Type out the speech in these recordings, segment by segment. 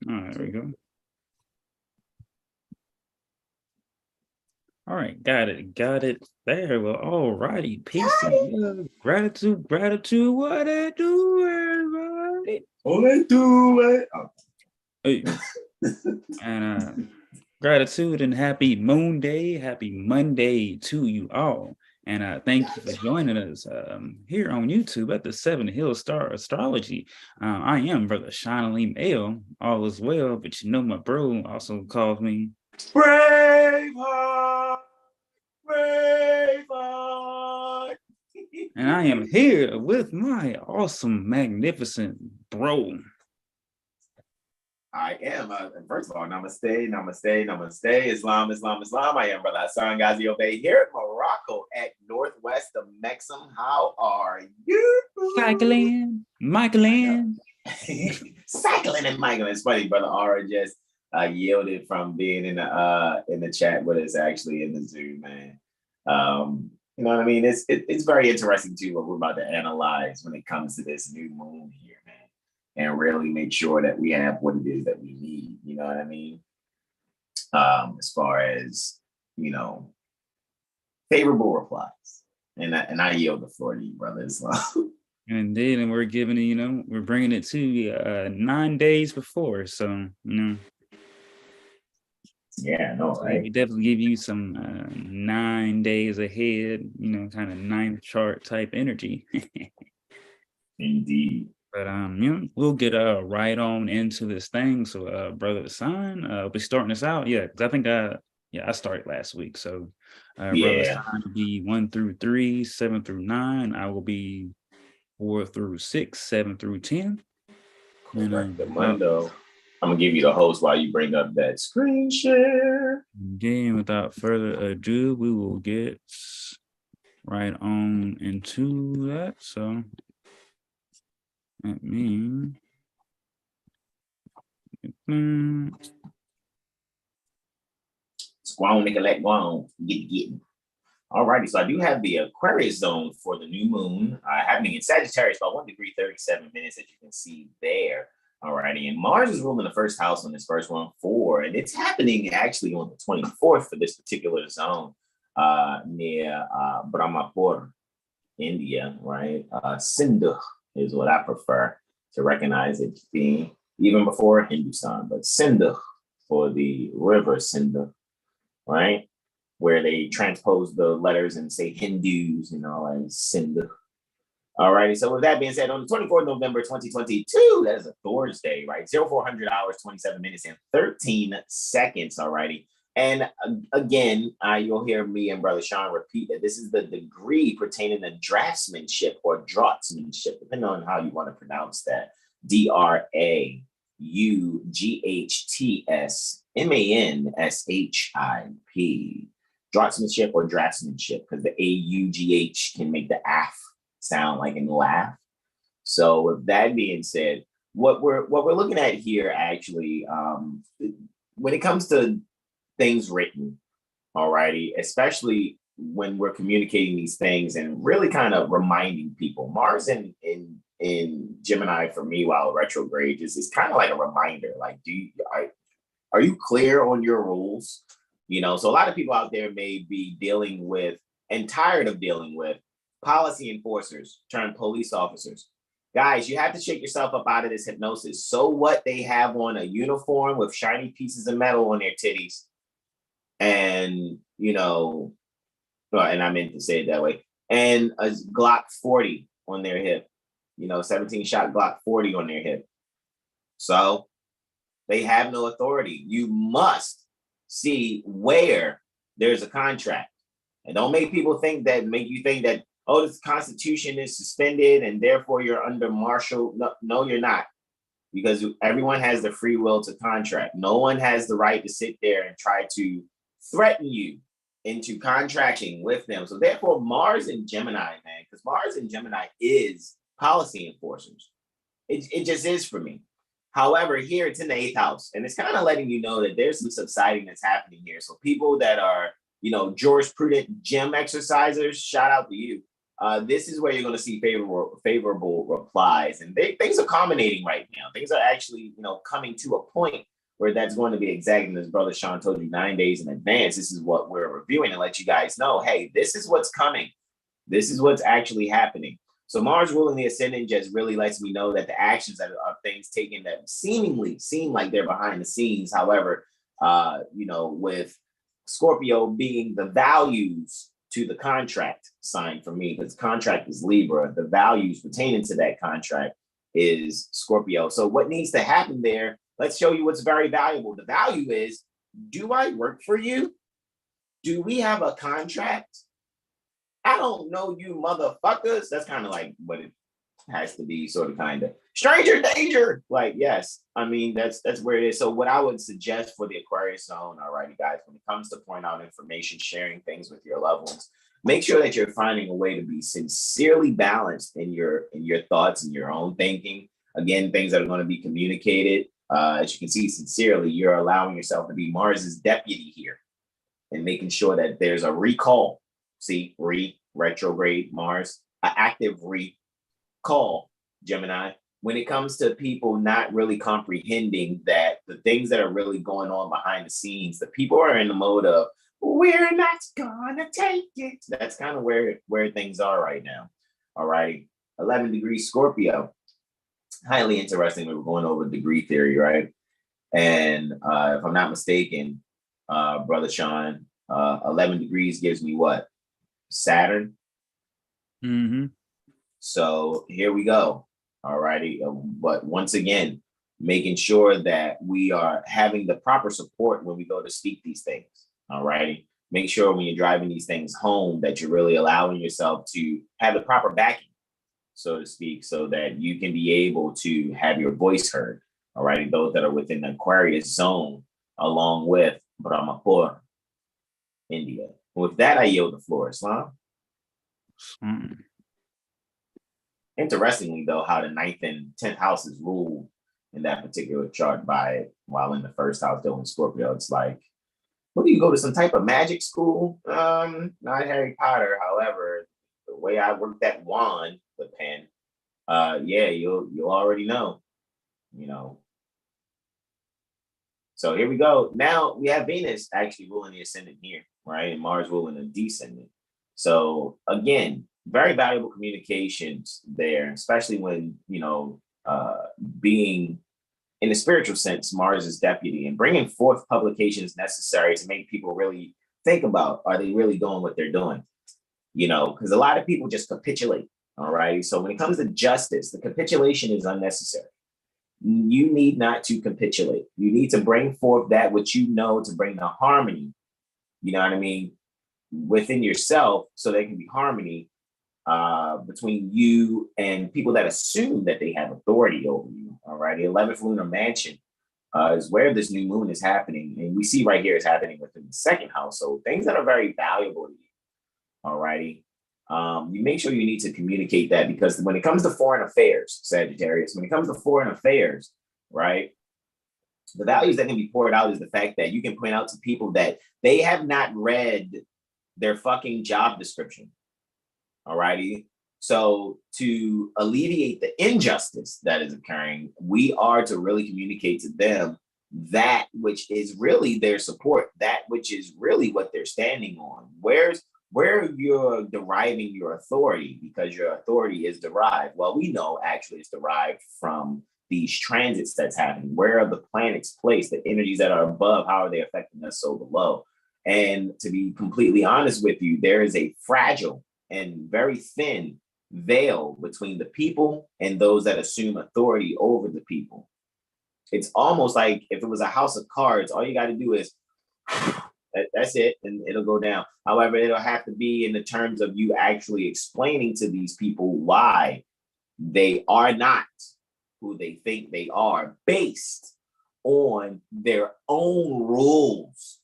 There we go. All right, got it there. Well, all righty, peace and gratitude, what I do, everybody. All I do, Hey. And gratitude and happy moon day, happy Monday to you all. And thank you for joining us here on YouTube at the Seven Hill Star Astrology. I am Brother Sean Alim L. All is well, but you know my bro also calls me Braveheart. And I am here with my awesome, magnificent bro. I am. First of all, namaste. Islam. I am Brother Hassan Ghazi Obey here at Morocco at northwest of Mexham. How are you? Cycling. Cycling and Michael. It's funny, Brother Aura just yielded from being in the chat with us, actually in the Zoom, man. You know what I mean? It's very interesting too what we're about to analyze when it comes to this new moon here, man, and really make sure that we have what it is that we need. You know what I mean? As far as, you know, favorable replies, and I yield the floor to you, brother Islam. Indeed, and we're giving it, you know, we're bringing it to you 9 days before, so you know. Yeah, no, right. We definitely give you some 9 days ahead, you know, kind of ninth chart type energy. Indeed. But you know, we'll get right on into this thing. So Brother Hassan, we'll be starting this out. Yeah, because I think I started last week. So Brother Hassan will be 1 through 3, 7 through 9. I will be 4 through 6, 7 through 10. And I'm gonna give you the host while you bring up that screen share. Again, without further ado, we will get right on into that. So let me Squaw, nigga, let go on. Get. Alrighty, so I do have the Aquarius zone for the new moon happening in Sagittarius by 1 degree 37 minutes, as you can see there. Alrighty, and Mars is ruling the first house on this first one, 4, and it's happening actually on the 24th for this particular zone near Brahmapur, India, right? Sindh is what I prefer to recognize it being, even before Hindustan, but Sindh for the river Sindh, right? Where they transpose the letters and say Hindus, you know, and Sindh. Alrighty, so with that being said, on the 24th of November, 2022, that is a Thursday, right? 0400 hours, 27 minutes, and 13 seconds, alrighty. And again, you'll hear me and Brother Sean repeat that this is the degree pertaining to draftsmanship or draftsmanship, depending on how you want to pronounce that. DRAUGHTSMANSHIP. Draftsmanship or draftsmanship, because the AUGH can make the AF sound like in laugh. So with that being said, what we're looking at here actually, when it comes to things written, alrighty, especially when we're communicating these things and really kind of reminding people, Mars in Gemini for me while retrograde is kind of like a reminder. Like, are you clear on your rules? You know, so a lot of people out there may be dealing with and tired of dealing with policy enforcers turned police officers. Guys, you have to shake yourself up out of this hypnosis. So what? They have on a uniform with shiny pieces of metal on their titties. And, you know, and I meant to say it that way, and a Glock 40 on their hip, you know, 17-shot Glock 40 on their hip. So they have no authority. You must see where there's a contract. And don't make you think that, oh, this Constitution is suspended and therefore you're under martial. No, you're not. Because everyone has the free will to contract. No one has the right to sit there and try to threaten you into contracting with them. So therefore, Mars and Gemini, man, because Mars and Gemini is policy enforcers. It just is for me. However, here it's in the 8th house, and it's kind of letting you know that there's some subsiding that's happening here. So people that are, you know, jurisprudent gem exercisers, shout out to you. This is where you're going to see favorable replies, and things are culminating right now. Things are actually, coming to a point where that's going to be exact. And as Brother Sean told you 9 days in advance, this is what we're reviewing and let you guys know, hey, this is what's coming. This is what's actually happening. So Mars ruling the ascendant just really lets me know that the actions that are things taken that seemingly seem like they're behind the scenes. However, with Scorpio being the values to the contract sign for me, because contract is Libra, the values pertaining to that contract is Scorpio. So what needs to happen there? Let's show you what's very valuable. The value is, do I work for you? Do we have a contract? I don't know you motherfuckers. That's kind of like what it has to be, sort of kind of stranger danger. Like, yes, I mean, that's where it is. So what I would suggest for the Aquarius zone, all righty, guys, when it comes to point out information, sharing things with your loved ones, make sure that you're finding a way to be sincerely balanced in your thoughts and your own thinking. Again, things that are going to be communicated. As you can see, sincerely, you're allowing yourself to be Mars's deputy here and making sure that there's a recall. See, retrograde Mars, an active recall, Gemini. When it comes to people not really comprehending that the things that are really going on behind the scenes, the people are in the mode of, we're not gonna take it. That's kind of where things are right now. All right. 11 degrees Scorpio. Highly interesting. We were going over degree theory, right? And if I'm not mistaken, Brother Sean, 11 degrees gives me what? Saturn. Mm-hmm. So here we go. All righty. But once again, making sure that we are having the proper support when we go to speak these things. All righty. Make sure when you're driving these things home that you're really allowing yourself to have the proper backing, so to speak, so that you can be able to have your voice heard. All righty. Those that are within the Aquarius zone, along with Brahmapur, India. With that, I yield the floor. Islam. Interestingly, though, how the 9th and 10th house is ruled in that particular chart by, while in the first house doing Scorpio, it's like, what do you go to some type of magic school? Not Harry Potter. However, the way I work that wand, the pen, yeah, you'll already know, So here we go. Now we have Venus actually ruling the ascendant here, right? And Mars ruling the descendant. So again, very valuable communications there, especially when, being in the spiritual sense, Mars is deputy and bringing forth publications necessary to make people really think about, are they really doing what they're doing? Because a lot of people just capitulate. All right. So when it comes to justice, the capitulation is unnecessary. You need not to capitulate. You need to bring forth that which you know to bring the harmony, you know what I mean, within yourself, so there can be harmony between you and people that assume that they have authority over you. All right. The 11th lunar mansion is where this new moon is happening. And we see right here it's happening within the second house. So things that are very valuable to you. All righty. You make sure you need to communicate that, because when it comes to foreign affairs, Sagittarius, when it comes to foreign affairs, right, the values that can be poured out is the fact that you can point out to people that they have not read their fucking job description. All righty. So to alleviate the injustice that is occurring, we are to really communicate to them that which is really their support, that which is really what they're standing on. Where you're deriving your authority, because your authority is derived. Well, we know actually it's derived from these transits that's happening. Where are the planets placed? The energies that are above, how are they affecting us so below? And to be completely honest with you, there is a fragile and very thin veil between the people and those that assume authority over the people. It's almost like if it was a house of cards, all you got to do is that's it, and it'll go down. However, it'll have to be in the terms of you actually explaining to these people why they are not who they think they are, based on their own rules.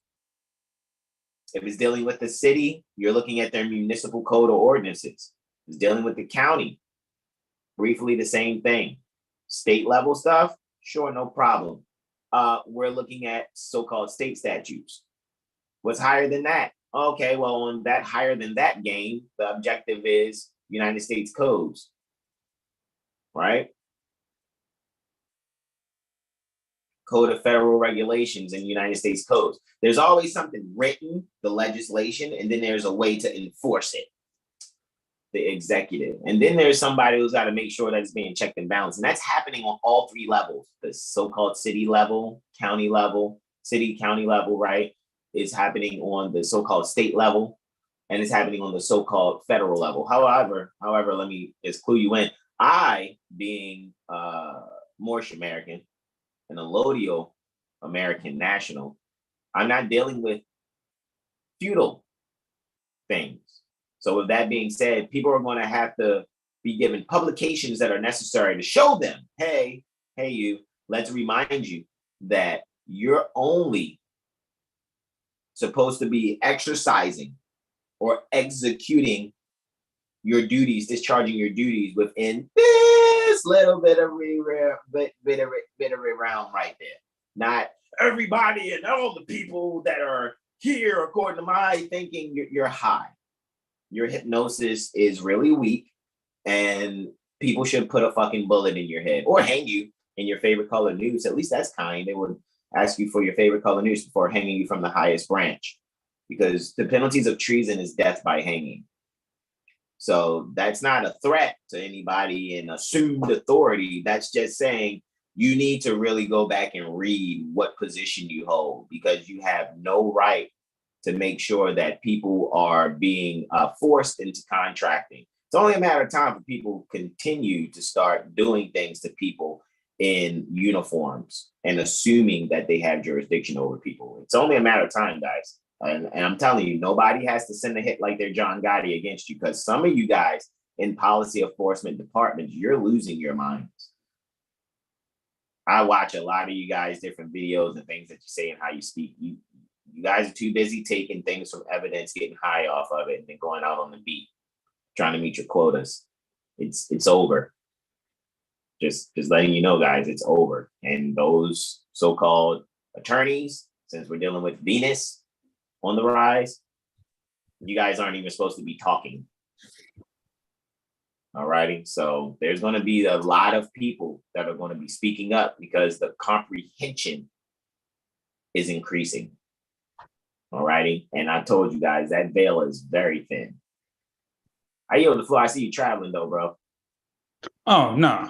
If it's dealing with the city, you're looking at their municipal code or ordinances. If it's dealing with the county, briefly the same thing. State level stuff, sure, no problem. We're looking at so-called state statutes. What's higher than that? Okay, well, on that higher than that game, the objective is United States codes, right? Code of Federal Regulations and United States codes. There's always something written, the legislation, and then there's a way to enforce it, the executive. And then there's somebody who's got to make sure that it's being checked and balanced. And that's happening on all three levels, the so-called city level, county level, city, county level, right? It's happening on the so-called state level, and it's happening on the so-called federal level. However, let me just clue you in. I, being Moorish American, an allodial American national, I'm not dealing with feudal things. So with that being said, people are going to have to be given publications that are necessary to show them, hey, you, let's remind you that you're only supposed to be exercising or executing your duties, discharging your duties within this little bit of realm right there. Not everybody and all the people that are here, according to my thinking, you're high. Your hypnosis is really weak, and people should put a fucking bullet in your head or hang you in your favorite color noose. At least that's kind. They would ask you for your favorite color noose before hanging you from the highest branch, because the penalties of treason is death by hanging. So that's not a threat to anybody in assumed authority. That's just saying you need to really go back and read what position you hold, because you have no right to make sure that people are being forced into contracting. It's only a matter of time for people continue to start doing things to people in uniforms and assuming that they have jurisdiction over people. It's only a matter of time, guys. And I'm telling you, nobody has to send a hit like they're John Gotti against you, because some of you guys in policy enforcement departments, you're losing your minds. I watch a lot of you guys, different videos and things that you say and how you speak. You guys are too busy taking things from evidence, getting high off of it, and then going out on the beat, trying to meet your quotas. It's over. Just letting you know, guys, it's over. And those so-called attorneys, since we're dealing with Venus on the rise, you guys aren't even supposed to be talking. All righty. So there's going to be a lot of people that are going to be speaking up because the comprehension is increasing. All righty. And I told you guys that veil is very thin. I yield the floor. I see you traveling though, bro. Oh, no.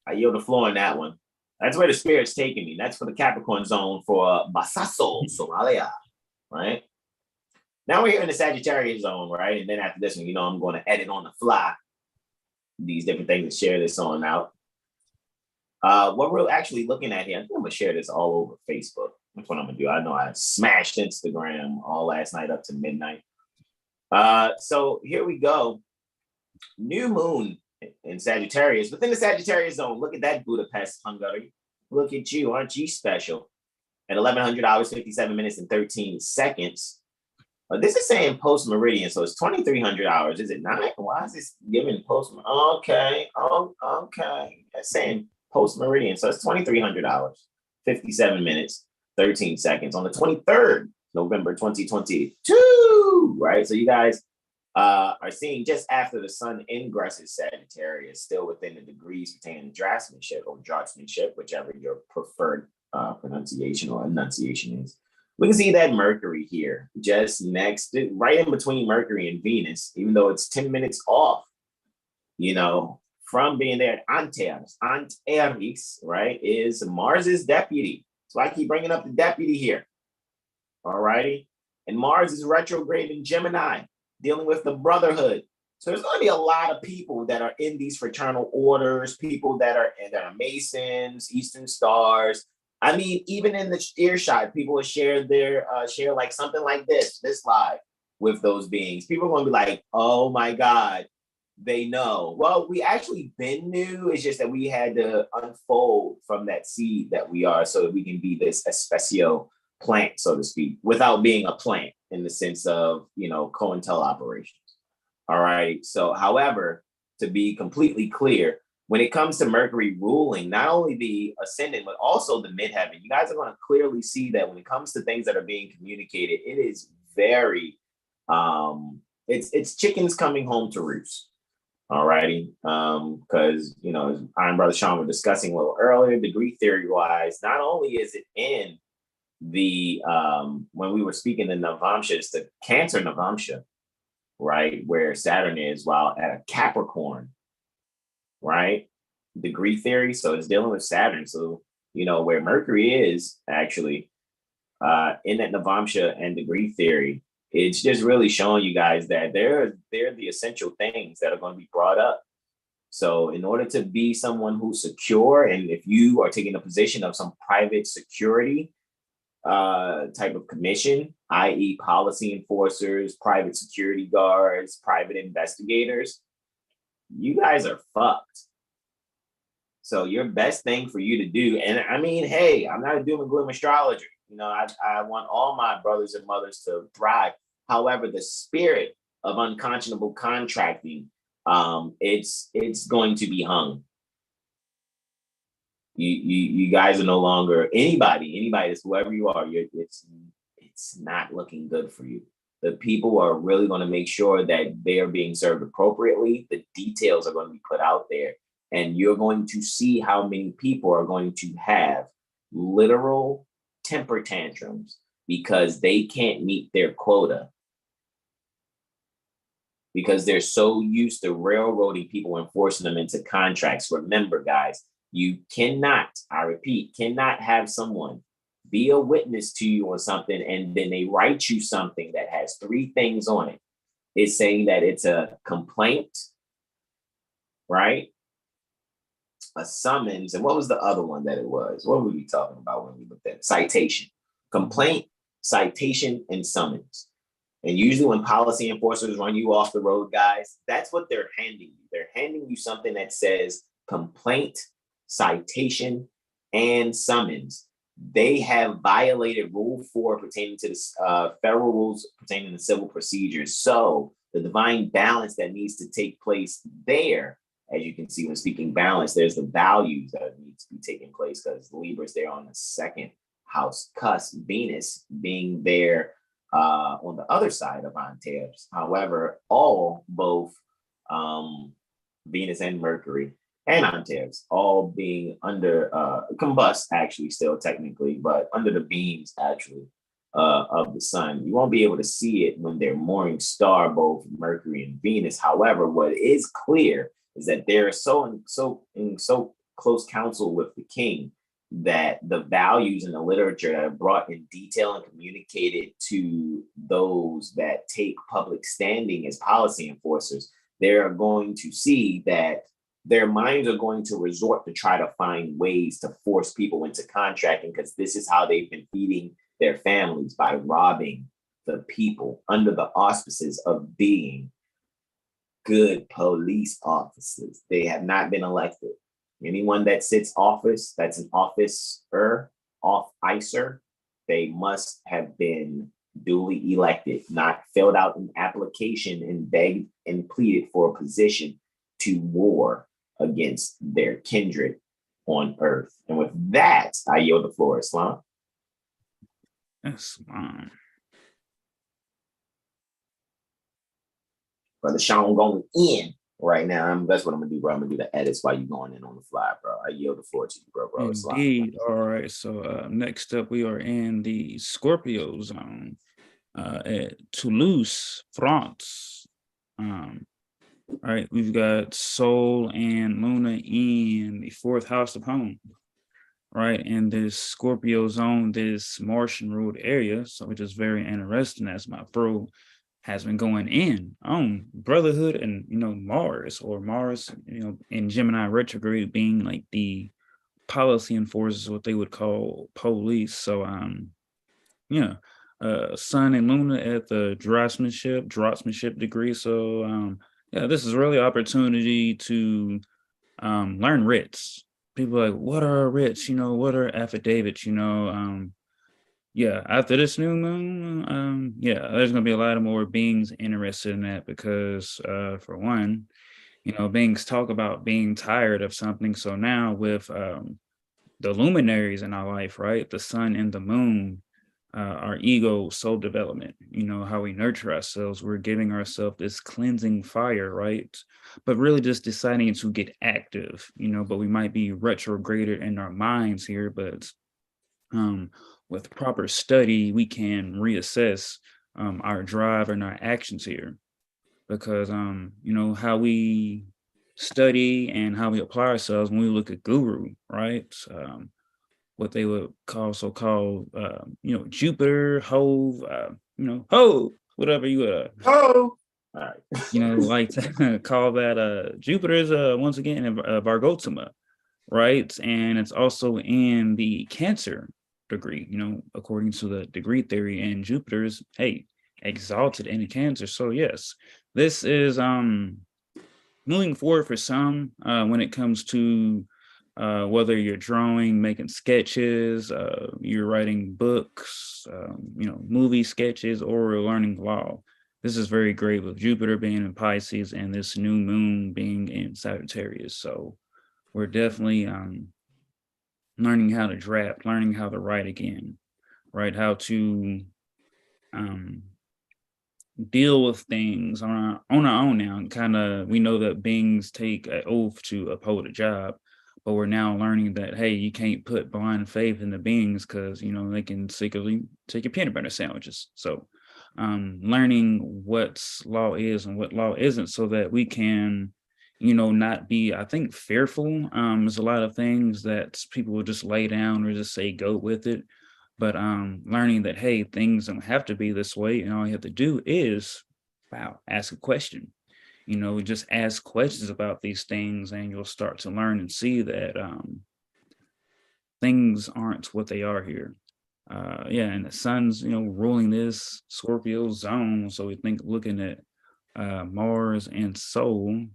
I yield the floor on that one. That's where the spirit's taking me. That's for the Capricorn zone for Basaso, Somalia. Right? Now we're here in the Sagittarian zone, right? And then after this one, I'm going to edit on the fly these different things and share this on out. What we're actually looking at here, I think I'm going to share this all over Facebook. That's what I'm going to do. I know I smashed Instagram all last night up to midnight. So here we go. New moon in Sagittarius. Within the Sagittarius zone, look at that Budapest, Hungary. Look at you. Aren't you special? At 1100 hours, 57 minutes, and 13 seconds. This is saying post meridian, so it's 2300 hours. Is it not? Why is this giving post? Okay. That's saying post meridian, so it's 2300 hours, 57 minutes, 13 seconds on the 23rd November 2022. Right. So you guys are seeing just after the sun ingresses Sagittarius, still within the degrees pertaining to draftsmanship or draughtsmanship, whichever your preferred pronunciation or enunciation is. We can see that Mercury here, just next, right in between Mercury and Venus, even though it's 10 minutes off, from being there at Antares, right, is Mars's deputy. So I keep bringing up the deputy here. All righty. And Mars is retrograde in Gemini, dealing with the brotherhood. So there's going to be a lot of people that are in these fraternal orders, people that are Masons, Eastern Stars. I mean, even in the earshot, people will share like something like this live with those beings. People are going to be like, oh my God, they know. Well, we actually been knew. It's just that we had to unfold from that seed that we are so that we can be this especio plant, so to speak, without being a plant in the sense of, COINTEL operations. All right. So, however, to be completely clear, when it comes to Mercury ruling, not only the ascendant, but also the midheaven, you guys are going to clearly see that when it comes to things that are being communicated, it is very, it's chickens coming home to roost. All righty. Because, you know, as I and Brother Sean were discussing a little earlier, degree theory wise, not only is it in the, when we were speaking in Navamsha, it's the Cancer Navamsha, right? Where Saturn is, while at a Capricorn, right? Degree theory. So it's dealing with Saturn. So, you know, where Mercury is actually in that Navamsha and degree theory, it's just really showing you guys that they're the essential things that are going to be brought up. So in order to be someone who's secure, and if you are taking a position of some private security type of commission, i.e. policy enforcers, private security guards, private investigators, you guys are fucked. So your best thing for you to do, and I mean, hey, I'm not a doom and gloom astrologer. You know, I want all my brothers and mothers to thrive. However, the spirit of unconscionable contracting, it's going to be hung. You guys are no longer anybody that's whoever you are. It's not looking good for you. The people are really going to make sure that they are being served appropriately. The details are going to be put out there, and you're going to see how many people are going to have literal temper tantrums because they can't meet their quota, because they're so used to railroading people and forcing them into contracts. Remember, guys, you cannot, I repeat, cannot have someone be a witness to you on something and then they write you something that has 3 things on it. It's saying that it's a complaint, right? A summons, and what was the other one that it was? What were we talking about when we looked at it? Citation, complaint, citation, and summons. And usually when policy enforcers run you off the road, guys, that's what they're handing you. They're handing you something that says complaint, citation, and summons. They have violated Rule 4 pertaining to the federal rules pertaining to civil procedures. So the divine balance that needs to take place there, as you can see when speaking balance, there's the values that need to be taking place because Libra's there on the 2nd house cusp, Venus being there on the other side of Antares. However, both Venus and Mercury and Antares, all being under combust, actually, still technically, but under the beams, actually, of the sun. You won't be able to see it when they're mooring star, both Mercury and Venus. However, what is clear is that they're so close counsel with the king that the values in the literature that are brought in detail and communicated to those that take public standing as policy enforcers, they're going to see that their minds are going to resort to try to find ways to force people into contracting, because this is how they've been feeding their families, by robbing the people under the auspices of being good police officers. They have not been elected. Anyone that sits office, that's an officer, they must have been duly elected, not filled out an application and begged and pleaded for a position to war against their kindred on earth. And with that, I yield the floor, Islam. Islam. Brother Sean going in right now. That's what I'm gonna do, bro. I'm gonna do the edits while you going in on the fly, bro. I yield the floor to you, bro. Indeed. All right. So next up, we are in the Scorpio zone at Toulouse, France. All right, we've got Sol and Luna in the 4th house of home. Right, in this Scorpio zone, this Martian ruled area, so which is very interesting, as my bro has been going in on brotherhood and Mars, in Gemini retrograde being like the policy enforcers, what they would call police. So Sun and Luna at the draftsmanship degree. So this is really opportunity to learn writs. People are like, what are writs? What are affidavits? After this new moon, there's gonna be a lot of more beings interested in that, because for one, beings talk about being tired of something. So now with the luminaries in our life, right, the sun and the moon, our ego soul development, how we nurture ourselves. We're giving ourselves this cleansing fire, right? But really just deciding to get active, but we might be retrograded in our minds here, but with proper study, we can reassess our drive and our actions here, because how we study and how we apply ourselves when we look at guru, right? What they would call so-called Jupiter, Hove, Ho, whatever you Oh, all right. like to call that. Jupiter is once again in Vargotama, right? And it's also in the Cancer degree, according to the degree theory, and Jupiter's, hey, exalted in Cancer. So yes, this is moving forward for some when it comes to whether you're drawing, making sketches, you're writing books, movie sketches, or learning law. This is very great with Jupiter being in Pisces and this new moon being in Sagittarius. So we're definitely learning how to draft, learning how to write again, right? How to deal with things on our own now. Kind of, we know that beings take an oath to uphold a job, but we're now learning that, hey, you can't put blind faith in the beings, because they can secretly take your peanut butter sandwiches. So learning what law is and what law isn't, so that we can not be, I think, fearful. There's a lot of things that people will just lay down or just say go with it, but learning that, hey, things don't have to be this way, and all you have to do is ask a question. Just ask questions about these things, and you'll start to learn and see that things aren't what they are here. And the sun's ruling this Scorpio zone, so we think looking at Mars and Sol.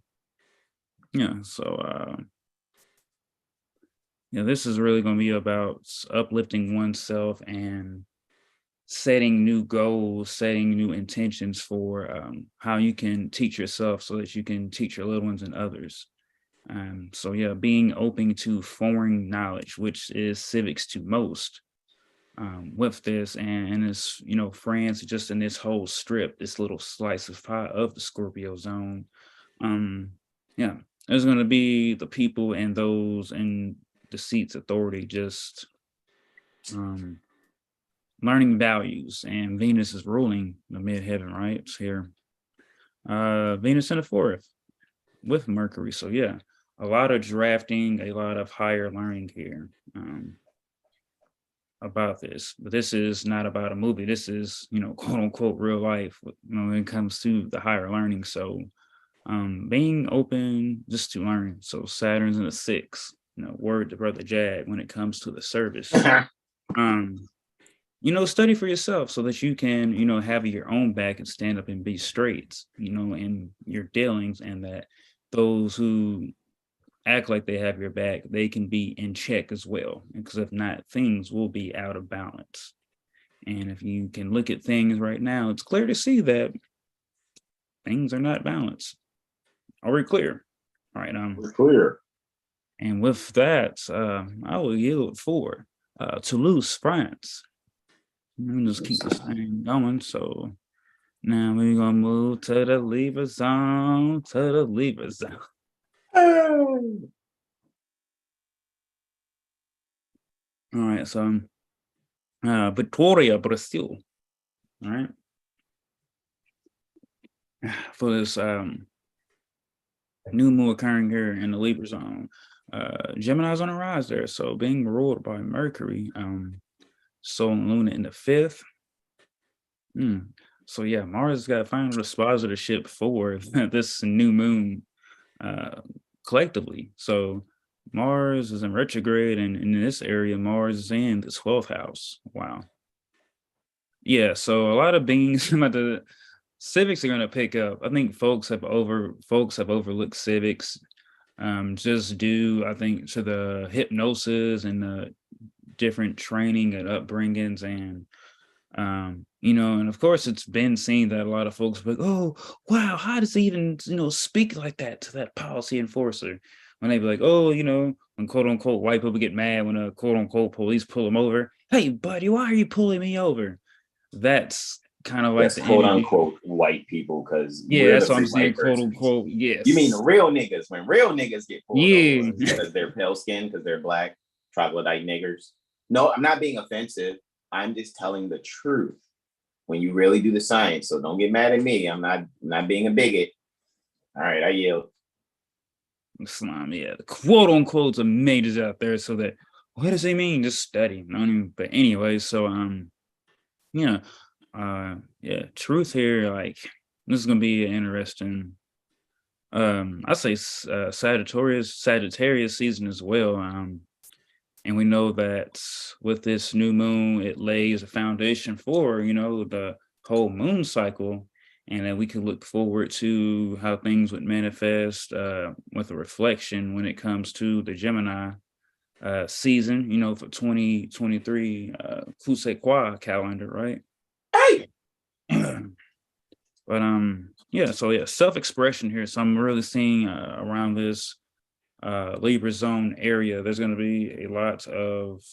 This is really going to be about uplifting oneself and setting new goals, setting new intentions for how you can teach yourself so that you can teach your little ones and others. Being open to foreign knowledge, which is civics to most, with this, and this, France, just in this whole strip, this little slice of pie of the Scorpio zone. There's going to be the people and those in the seats authority just learning values, and Venus is ruling the midheaven, right? It's here. Venus in the fourth with Mercury. So yeah, a lot of drafting, a lot of higher learning here about this. But this is not about a movie. This is, quote unquote, real life, when it comes to the higher learning. So being open just to learn. So Saturn's in the sixth, word to Brother Jag when it comes to the service. Study for yourself so that you can, have your own back and stand up and be straight, in your dealings, and that those who act like they have your back, they can be in check as well. Because if not, things will be out of balance. And if you can look at things right now, it's clear to see that things are not balanced. Are we clear? All right. We're clear. And with that, I will yield for Toulouse, France. Let me just keep this thing going. So now we're gonna move to the Libra zone. All right, so Victoria, Brazil. All right. For this new moon occurring here in the Libra zone. Gemini's on the rise there, so being ruled by Mercury, Sol and Luna in the fifth. So yeah, Mars got final dispositorship for this new moon collectively. So Mars is in retrograde, and in this area, Mars is in the 12th house. Wow. Yeah, so a lot of beings about the civics are going to pick up. I think folks have overlooked civics just due, I think, to the hypnosis and the different training and upbringings, and and of course it's been seen that a lot of folks are like, oh wow, how does he even speak like that to that policy enforcer, when they be like, oh, when quote unquote white people get mad when a quote unquote police pull them over, hey, buddy, why are you pulling me over? That's kind of like That's the quote energy. unquote white people because Yeah, we're the that's what I'm free saying, white quote persons. unquote. You mean Yes. real niggas? When real niggas get pulled over Yeah. because they're pale skinned, because they're black, troglodyte niggers. No, I'm not being offensive. I'm just telling the truth. When you really do the science, so don't get mad at me. I'm not being a bigot. All right, I yield. Islam, yeah, the quote unquote majors out there. So that what does he mean? Just study. But anyway, so yeah, yeah, truth here. Like this is gonna be an interesting. I say Sagittarius season as well. And we know that with this new moon, it lays a foundation for the whole moon cycle, and that we can look forward to how things would manifest with a reflection when it comes to the Gemini season, for 2023 Fusekwa calendar, right? Hey, But yeah, so yeah, self-expression here. So I'm really seeing around this Libra zone area, there's going to be a lot of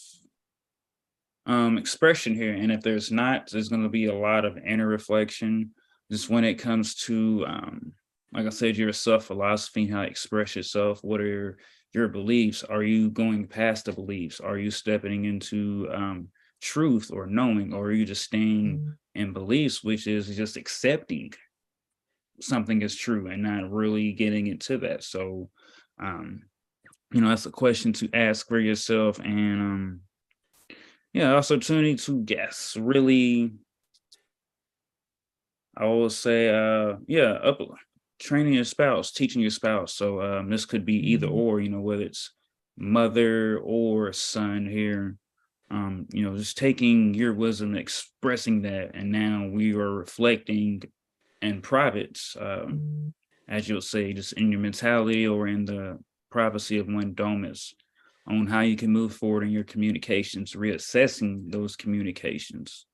expression here, and if there's not, there's going to be a lot of inner reflection just when it comes to like I said, your self philosophy, how to express yourself. What are your beliefs? Are you going past the beliefs? Are you stepping into truth or knowing, or are you just staying in beliefs, which is just accepting something is true and not really getting into that? So um that's a question to ask for yourself. And yeah, also opportunity to guess. Really, I will say, yeah, training your spouse, teaching your spouse. So this could be either or, whether it's mother or son here. Just taking your wisdom, expressing that, and now we are reflecting in private, as you'll say, just in your mentality or in the privacy of one domus, on how you can move forward in your communications, reassessing those communications.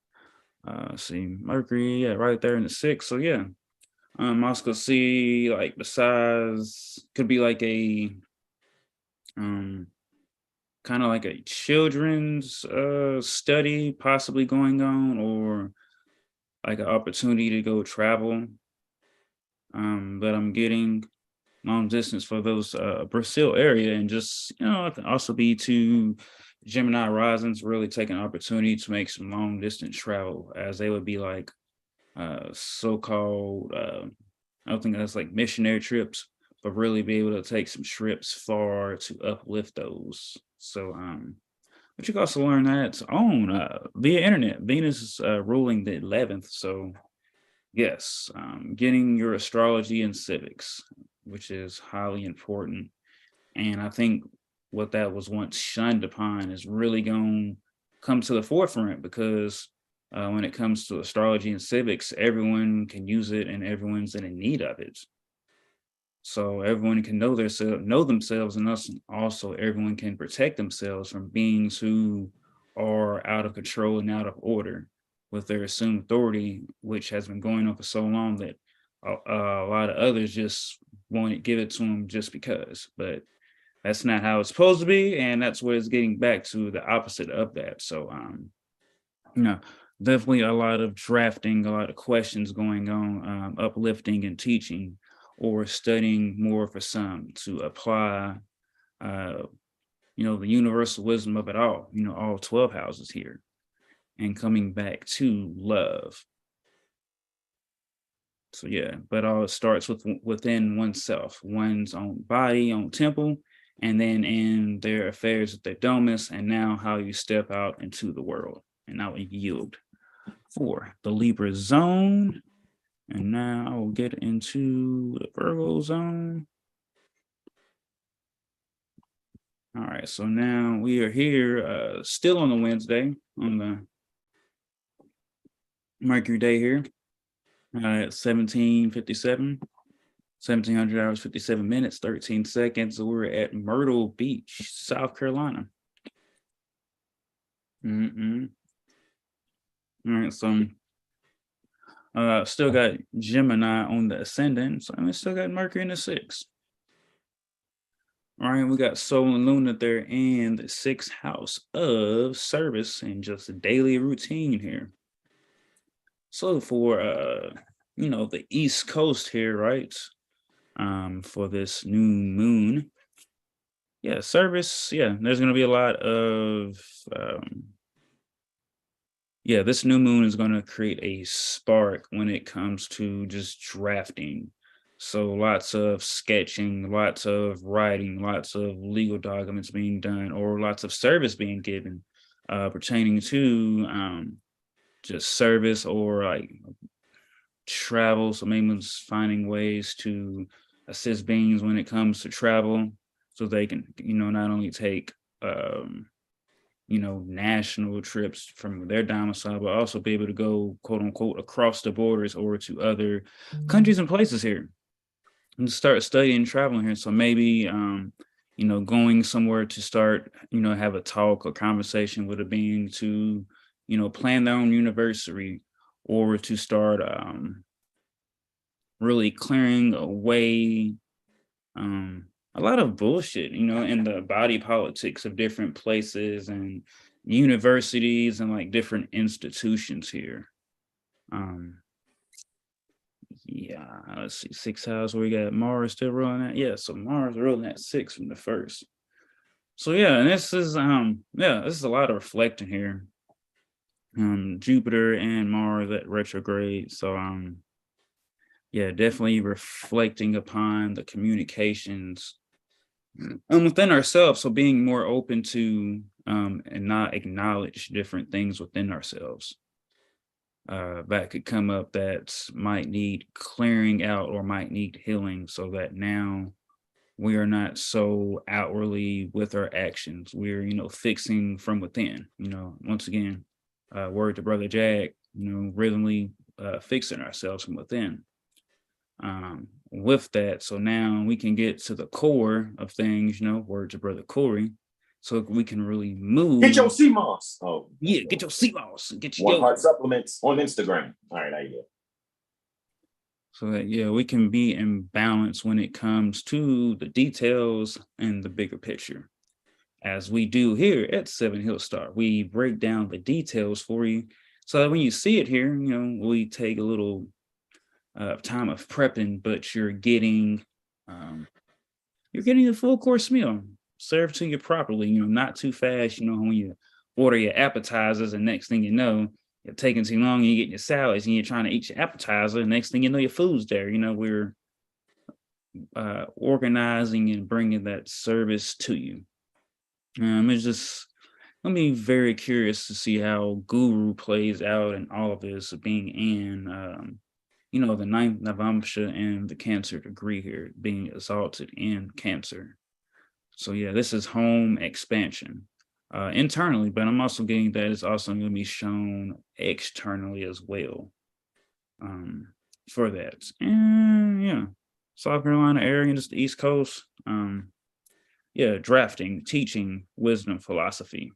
See Mercury, yeah, right there in the sixth. So yeah, also see like besides could be like a um kind of like a children's study possibly going on, or like an opportunity to go travel. But I'm getting long distance for those Brazil area, and just it can also be to Gemini risings really take an opportunity to make some long distance travel, as they would be like so-called I don't think that's like missionary trips, but really be able to take some trips far to uplift those. So but you can also learn that on via internet. Venus is ruling the 11th. So yes, getting your astrology and civics, which is highly important. And I think what that was once shunned upon is really going to come to the forefront, because when it comes to astrology and civics, everyone can use it and everyone's in need of it. So everyone can know themselves, and also everyone can protect themselves from beings who are out of control and out of order with their assumed authority, which has been going on for so long that a lot of others just want to give it to them just because. But that's not how it's supposed to be, and that's what it's getting back to, the opposite of that. So you know, definitely a lot of drafting, a lot of questions going on, uplifting and teaching, or studying more for some to apply, uh, the universal wisdom of it all, all 12 houses here, and coming back to love. So yeah, but all it starts within oneself, one's own body, own temple, and then in their affairs with their domus, and now how you step out into the world, and now yield for the Libra zone. And now I will get into the Virgo zone. All right, so now we are here, still on the Wednesday, on the Mercury day here, at 1757, 1700 hours, 57 minutes, 13 seconds. So we're at Myrtle Beach, South Carolina. All right, so still got Gemini on the ascendant, so I still got Mercury in the sixth. All right, we got Sol and Luna there in the 6th house of service and just a daily routine here. So for the East Coast here, right? For this new moon. Yeah, service. Yeah, there's gonna be a lot of this new moon is going to create a spark when it comes to just drafting. So lots of sketching, lots of writing, lots of legal documents being done, or lots of service being given pertaining to just service or like travel. So maybe it's finding ways to assist beings when it comes to travel so they can, not only take national trips from their domicile, but also be able to go, quote unquote, across the borders or to other countries and places here and start studying traveling here. So maybe, going somewhere to start, have a talk or conversation with a being to, plan their own university or to start really clearing away a lot of bullshit, in the body politics of different places and universities and like different institutions here. Let's see, 6th house where we got Mars still ruling that. Yeah, so Mars ruling at 6 from the first. So yeah, and this is a lot of reflecting here. Jupiter and Mars at retrograde. So definitely reflecting upon the communications within ourselves. So being more open to and not acknowledge different things within ourselves that could come up that might need clearing out or might need healing, so that now we are not so outwardly with our actions. We're fixing from within. Once again, word to Brother Jack. Rhythmly fixing ourselves from within. With that, so now we can get to the core of things, word to Brother Corey, so we can really move. Get your CMOS. Oh, yeah, get your CMOS. Get your One Heart Supplements on Instagram. All right, I get. So that we can be in balance when it comes to the details and the bigger picture. As we do here at 7 Hill Star, we break down the details for you, so that when you see it here, we take a little time of prepping, but you're getting a full course meal served to you properly, not too fast, when you order your appetizers and next thing you know, you're taking too long and you're getting your salads and you're trying to eat your appetizer. Next thing you know, your food's there. We're organizing and bringing that service to you. It's just, I'm be very curious to see how Guru plays out in all of this, being in the 9th Navamsha and the Cancer degree here, being exalted in Cancer. So yeah, this is home expansion internally, but I'm also getting that it's also going to be shown externally as well for that. And South Carolina area, just the East Coast. Drafting, teaching, wisdom, philosophy,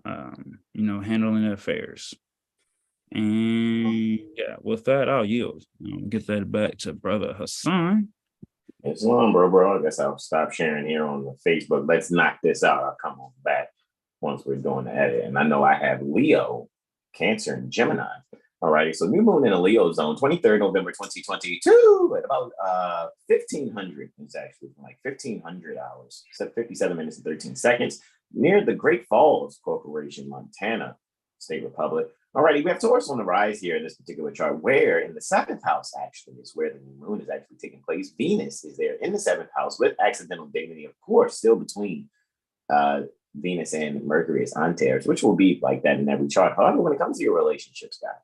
handling affairs. And with that, I'll yield. Get that back to Brother Hassan. It's long, bro. I guess I'll stop sharing here on the Facebook. Let's knock this out. I'll come on back once we're doing the edit. And I know I have Leo, Cancer, and Gemini. All righty. So new moon in a Leo zone, 23rd November 2022 at about 1500. It's actually like 1500 hours, 57 minutes and 13 seconds near the Great Falls Corporation, Montana State Republic. Alrighty, we have Taurus on the rise here in this particular chart, where in the 7th house actually is where the new moon is actually taking place. Venus is there in the 7th house with accidental dignity, of course, still between Venus and Mercury as ante, which will be like that in every chart. However, when it comes to your relationships, guys,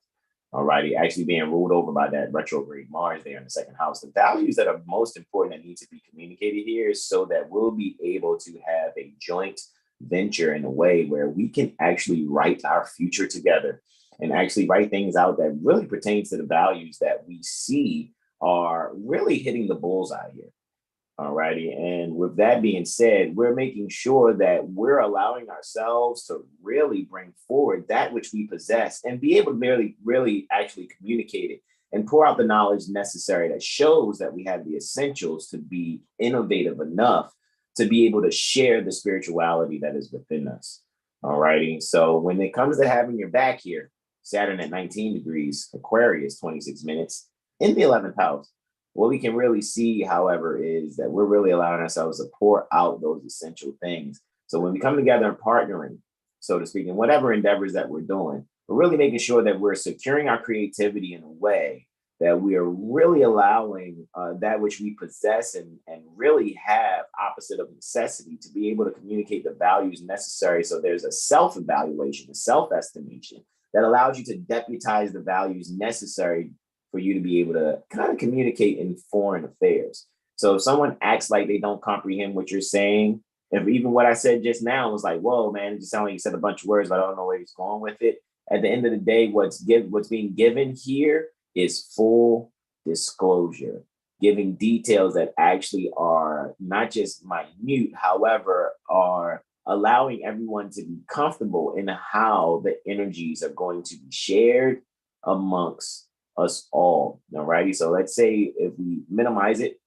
alrighty, actually being ruled over by that retrograde Mars there in the 2nd house, the values that are most important that need to be communicated here is so that we'll be able to have a joint venture in a way where we can actually write our future together and actually write things out that really pertains to the values that we see are really hitting the bullseye here. Alrighty. And with that being said, we're making sure that we're allowing ourselves to really bring forward that which we possess and be able to really actually communicate it and pour out the knowledge necessary that shows that we have the essentials to be innovative enough to be able to share the spirituality that is within us. All righty. So when it comes to having your back here, Saturn at 19 degrees, Aquarius, 26 minutes in the 11th house, what we can really see, however, is that we're really allowing ourselves to pour out those essential things. So when we come together and partnering, so to speak, in whatever endeavors that we're doing, we're really making sure that we're securing our creativity in a way that we are really allowing that which we possess and really have opposite of necessity to be able to communicate the values necessary. So there's a self-evaluation, a self-estimation that allows you to deputize the values necessary for you to be able to kind of communicate in foreign affairs. So if someone acts like they don't comprehend what you're saying, if even what I said just now was like, whoa, man, it just sounded like you said a bunch of words, but I don't know where he's going with it. At the end of the day, what's being given here is full disclosure, giving details that actually are not just minute, however, are allowing everyone to be comfortable in how the energies are going to be shared amongst us all. All righty. So let's say if we minimize it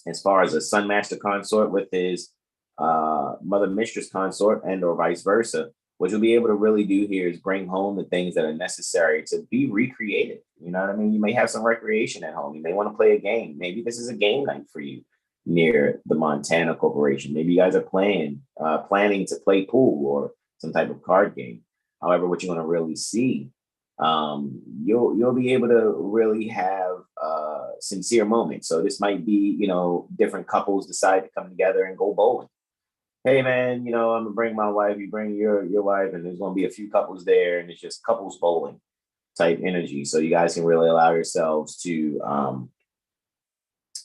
as far as a sun master consort with his mother mistress consort and or vice versa, what you'll be able to really do here is bring home the things that are necessary to be recreated. You know what I mean? You may have some recreation at home. You may want to play a game. Maybe this is a game night for you near the Montana Corporation. Maybe you guys are planning to play pool or some type of card game. However, what you want to really see, you'll be able to really have sincere moments. So this might be, different couples decide to come together and go bowling. Hey man, I'm gonna bring my wife, you bring your wife, and there's gonna be a few couples there, and it's just couples bowling type energy. So you guys can really allow yourselves to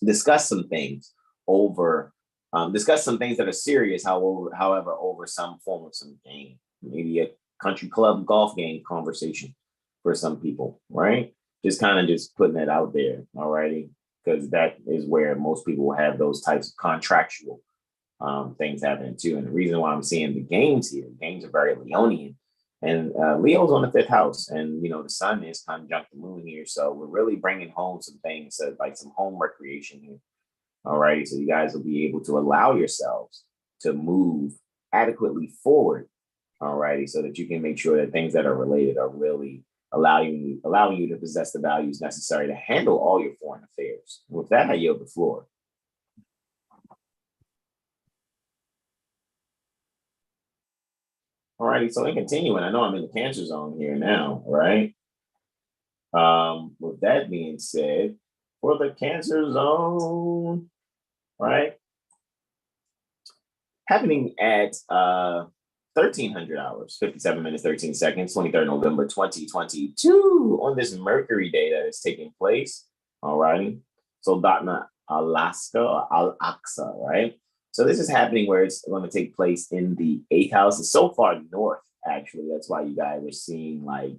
discuss some things that are serious, however, over some form of some game, maybe a country club golf game conversation for some people, right? Just putting it out there, all righty, because that is where most people will have those types of contractual things happening too. And the reason why I'm seeing the games are very Leonian, and Leo's on the 5th house, and the sun is conjunct the moon here. So we're really bringing home some things, like some home recreation here. All righty. So you guys will be able to allow yourselves to move adequately forward. All righty. So that you can make sure that things that are related are really allowing you to possess the values necessary to handle all your foreign affairs. With that, I yield the floor. All righty, so in continuing, I know I'm in the Cancer zone here now, right? With that being said, for the Cancer zone, right? Happening at 1300 hours, 57 minutes, 13 seconds, 23rd November, 2022, on this Mercury day that is taking place, all righty? So Dotna, Alaska, Al-Aqsa, right? So this is happening where it's going to take place in the 8th house. It's so far north, actually. That's why you guys are seeing like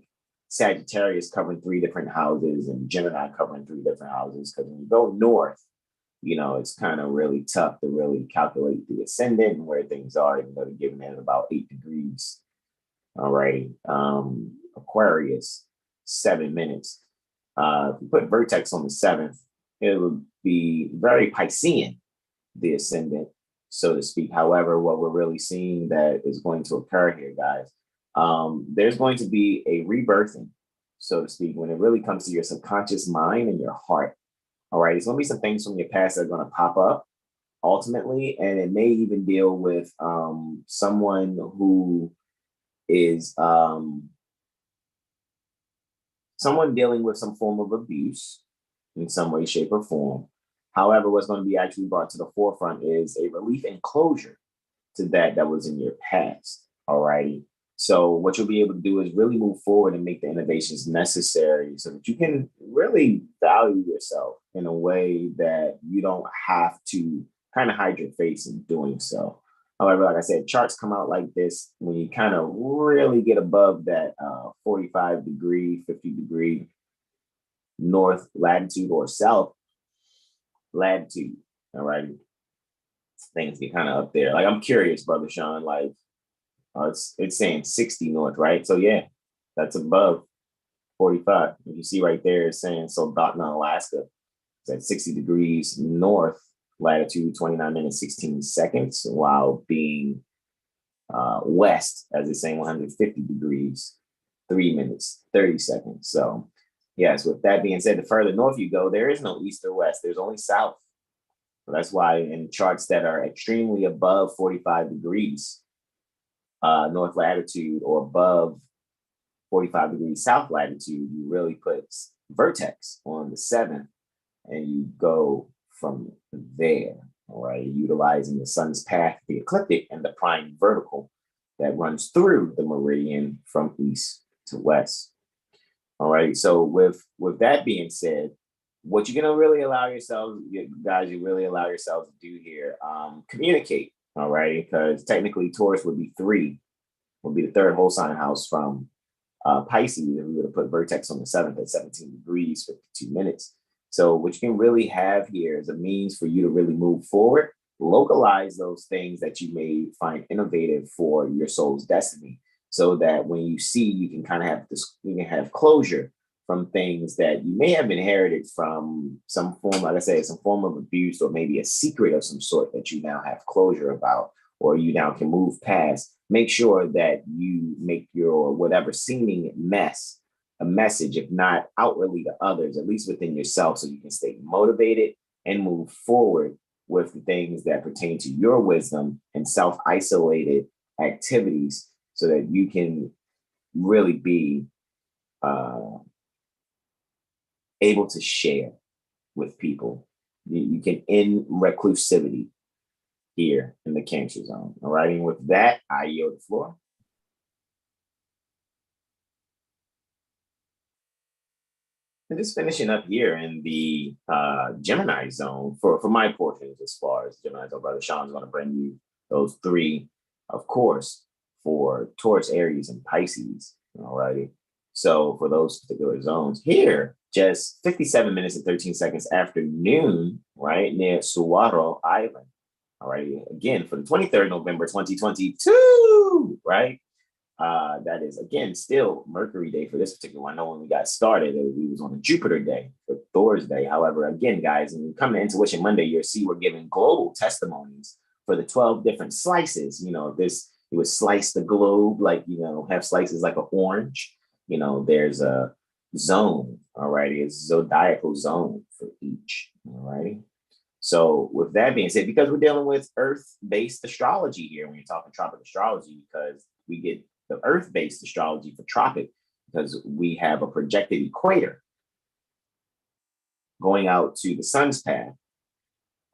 Sagittarius covering 3 different houses and Gemini covering 3 different houses. Because when you go north, it's kind of really tough to really calculate the ascendant and where things are, even though they're giving it about 8 degrees. All right. Aquarius, 7 minutes. If you put vertex on the 7th, it would be very Piscean, the ascendant, so to speak. However, what we're really seeing that is going to occur here, guys, there's going to be a rebirthing, so to speak, when it really comes to your subconscious mind and your heart. All right, it's going to be some things from your past that are going to pop up ultimately, and it may even deal with someone who is someone dealing with some form of abuse in some way, shape, or form. However, what's going to be actually brought to the forefront is a relief and closure to that was in your past. All righty. So what you'll be able to do is really move forward and make the innovations necessary so that you can really value yourself in a way that you don't have to kind of hide your face in doing so. However, like I said, charts come out like this when you kind of really get above that 45 degree, 50 degree north latitude or south latitude. All right. Things get kind of up there. Like, I'm curious, Brother Sean, like, it's saying 60 north, right? So yeah, that's above 45. You see right there, it's saying Soldotna, Alaska. It's at 60 degrees north, latitude 29 minutes 16 seconds, while being west, as it's saying 150 degrees 3 minutes 30 seconds. So yes, with that being said, the further north you go, there is no east or west. There's only south. So that's why in charts that are extremely above 45 degrees north latitude or above 45 degrees south latitude, you really put vertex on the 7th and you go from there, all right, utilizing the sun's path, the ecliptic, and the prime vertical that runs through the meridian from east to west. All right, so with that being said, what you're gonna really allow yourselves, guys, you really allow yourselves to do here, communicate, all right, because technically Taurus would be the third whole sign house from Pisces, and we would have put vertex on the 7th at 17 degrees, 52 minutes. So what you can really have here is a means for you to really move forward, localize those things that you may find innovative for your soul's destiny, so that when you see, you can kind of have this, you can have closure from things that you may have inherited from some form, like I say, some form of abuse, or maybe a secret of some sort that you now have closure about, or you now can move past. Make sure that you make your whatever seeming mess a message, if not outwardly to others, at least within yourself, so you can stay motivated and move forward with the things that pertain to your wisdom and self-isolated activities, so that you can really be able to share with people. You can end reclusivity here in the Cancer zone. All right, and with that, I yield the floor. And just finishing up here in the Gemini zone for my portions, as far as Gemini zone, Brother Sean's going to bring you those 3, of course, for Taurus, Aries, and Pisces. All righty. So for those particular zones here, just 57 minutes and 13 seconds after noon, right, near Suwaro Island. All right, again, for the 23rd November 2022, right? That is, again, still Mercury day for this particular one. I know when we got started, we was on a Jupiter day for Thor's day. However, again, guys, when you come to Intuition Monday, you'll see we're giving global testimonies for the 12 different slices. You know, it would slice the globe, like, you know, have slices like an orange. You know, there's a zone, all righty, a zodiacal zone for each, all righty. So with that being said, because we're dealing with Earth-based astrology here, when you're talking tropic astrology, because we get the Earth-based astrology for tropic, because we have a projected equator going out to the sun's path,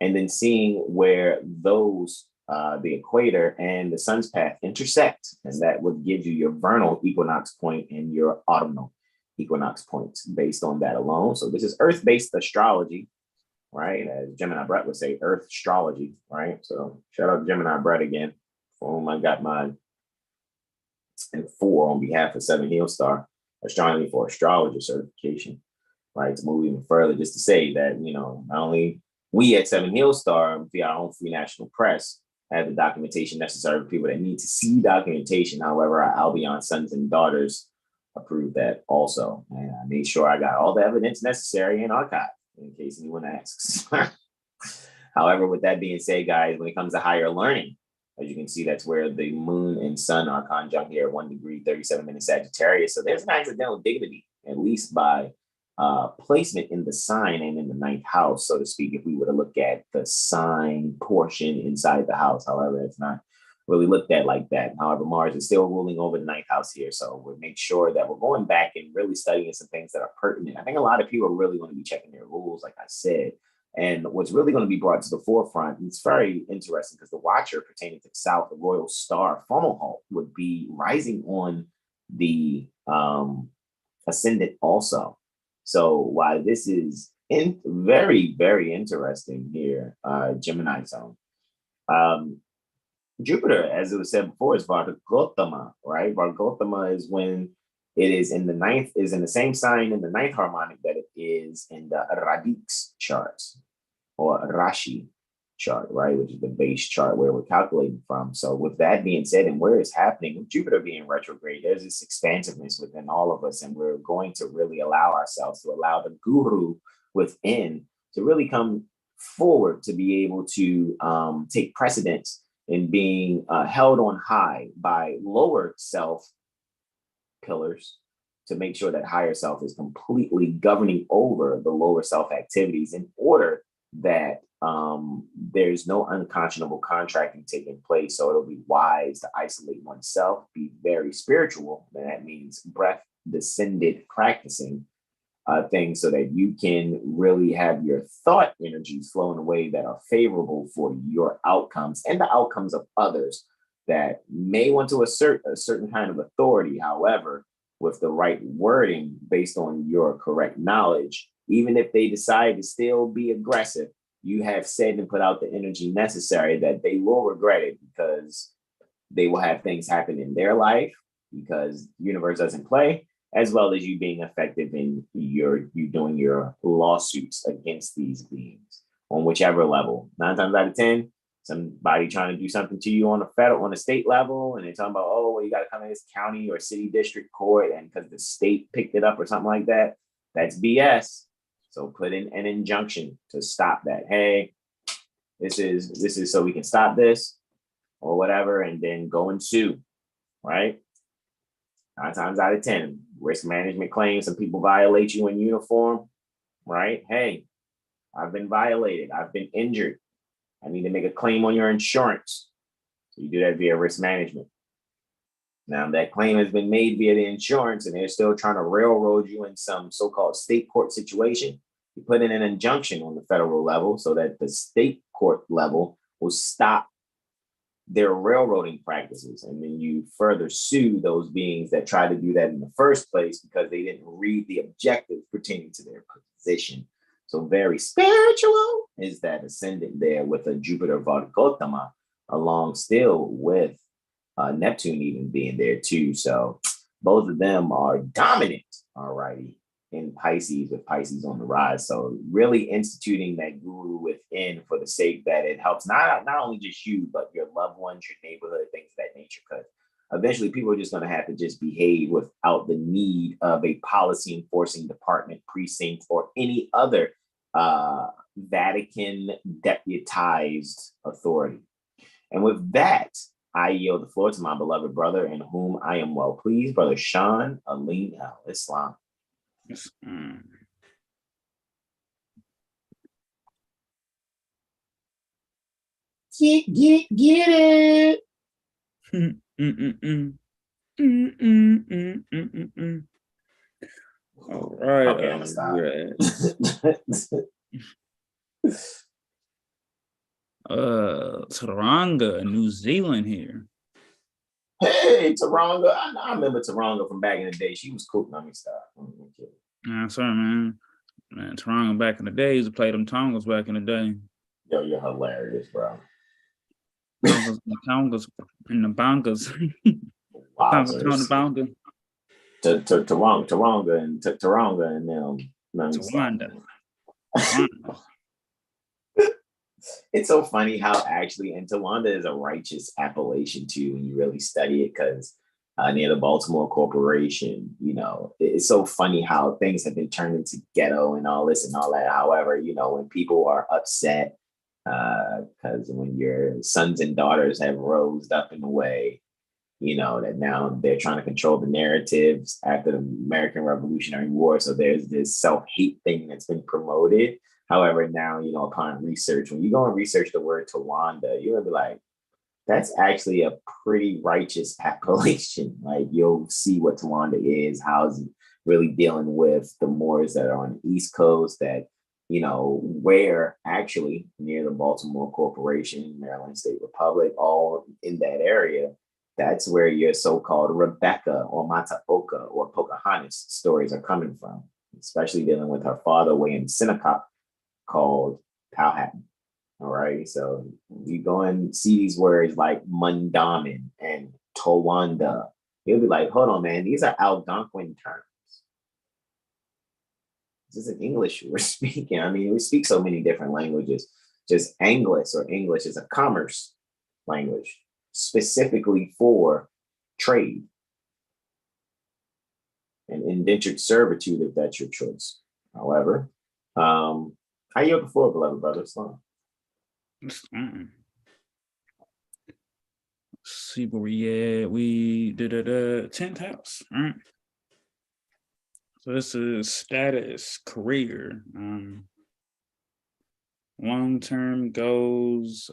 and then seeing where those, the equator and the sun's path intersect, and that would give you your vernal equinox point and your autumnal equinox points based on that alone. So this is Earth-based astrology, right? As Gemini Brett would say, Earth astrology, right? So shout out to Gemini Brett again, for whom I got mine and 4 on behalf of 7 Heel Star Astronomy for Astrologer certification, right? To move even further, just to say that, you know, not only we at 7 Heel Star via our own free national press have the documentation necessary for people that need to see documentation. However, our Albion sons and daughters approved that also. And I made sure I got all the evidence necessary in archive, in case anyone asks. However, with that being said, guys, when it comes to higher learning, as you can see, that's where the moon and sun are conjunct here at 1 degree, 37 minutes Sagittarius. So there's an accidental dignity, at least by placement in the sign and in the 9th house, so to speak, if we were to look at the sign portion inside the house. However, it's not really looked at like that. However, Mars is still ruling over the 9th house here. So we'll make sure that we're going back and really studying some things that are pertinent. I think a lot of people are really going to be checking their rules, like I said. And what's really going to be brought to the forefront, it's very interesting because the watcher pertaining to the South, the Royal Star Fomalhaut, would be rising on the ascendant also. So while this is very, very interesting here, Gemini zone, Jupiter, as it was said before, is Vargotama, right? Vargotama is when it is in the 9th, is in the same sign in the 9th harmonic that it is in the Radix charts or Rashi. chart, right? Which is the base chart where we're calculating from. So with that being said, and where it's happening, with Jupiter being retrograde, there's this expansiveness within all of us, and we're going to really allow ourselves to allow the guru within to really come forward to be able to take precedence in being held on high by lower self pillars to make sure that higher self is completely governing over the lower self activities in order that there's no unconscionable contracting taking place. So it'll be wise to isolate oneself, be very spiritual. And that means breath descended practicing things so that you can really have your thought energies flow in a way that are favorable for your outcomes and the outcomes of others that may want to assert a certain kind of authority. However, with the right wording based on your correct knowledge, even if they decide to still be aggressive, you have said and put out the energy necessary that they will regret it, because they will have things happen in their life because the universe doesn't play, as well as you being effective in you doing your lawsuits against these beings on whichever level. 9 times out of 10, somebody trying to do something to you on a state level, and they're talking about, oh, well, you got to come to this county or city district court, and because the state picked it up or something like that, that's BS. So put in an injunction to stop that. Hey, this is so we can stop this or whatever, and then go and sue, right? 9 times out of 10, risk management claims, some people violate you in uniform, right? Hey, I've been violated. I've been injured. I need to make a claim on your insurance. So you do that via risk management. Now that claim has been made via the insurance and they're still trying to railroad you in some so-called state court situation, you put in an injunction on the federal level so that the state court level will stop their railroading practices. And then you further sue those beings that tried to do that in the first place because they didn't read the objectives pertaining to their position. So very spiritual is that ascendant there with a Jupiter Vardhgotama, along still with Neptune even being there too. So both of them are dominant, all righty, in Pisces, with Pisces on the rise. So really instituting that guru within for the sake that it helps not only just you, but your loved ones, your neighborhood, things of that nature. Because eventually people are just going to have to just behave without the need of a policy enforcing department, precinct, or any other Vatican deputized authority. And with that, I yield the floor to my beloved brother, in whom I am well pleased, Brother Sean Alim Al Islam. Yes. Get it. All right. Okay, I'm gonna stop. Taronga, New Zealand here. Hey, Taronga. I remember Taronga from back in the day. She was cool. Let me stop. Sorry, man. Man, Taronga back in the day, used to play them Tongas back in the day. Yo, you're hilarious, bro. Tongas and the Bongas. Taronga and them. Tawanda. It's so funny how actually, and Tawanda is a righteous appellation too when you really study it, because near the Baltimore Corporation, you know, it's so funny how things have been turned into ghetto and all this and all that. However, you know, when people are upset, because when your sons and daughters have rose up in a way, you know, that now they're trying to control the narratives after the American Revolutionary War. So there's this self-hate thing that's been promoted. However, now, you know, upon research, when you go and research the word Tawanda, you're gonna be like, that's actually a pretty righteous appellation. Like, you'll see what Tawanda is, how's it really dealing with the Moors that are on the East Coast, that, you know, where actually near the Baltimore Corporation, Maryland State Republic, all in that area, that's where your so-called Rebecca or Mataoka or Pocahontas stories are coming from, especially dealing with her father way in Seneca called Powhatan. All right. So you go and see these words like Mundamin and Towanda. You'll be like, hold on, man, these are Algonquin terms. This isn't English we're speaking. I mean, we speak so many different languages. just English or English is a commerce language specifically for trade and indentured servitude if that's your choice. However, how you before, beloved brother? See where we at. We did a 10th house. All right. So this is status, career, long-term goals,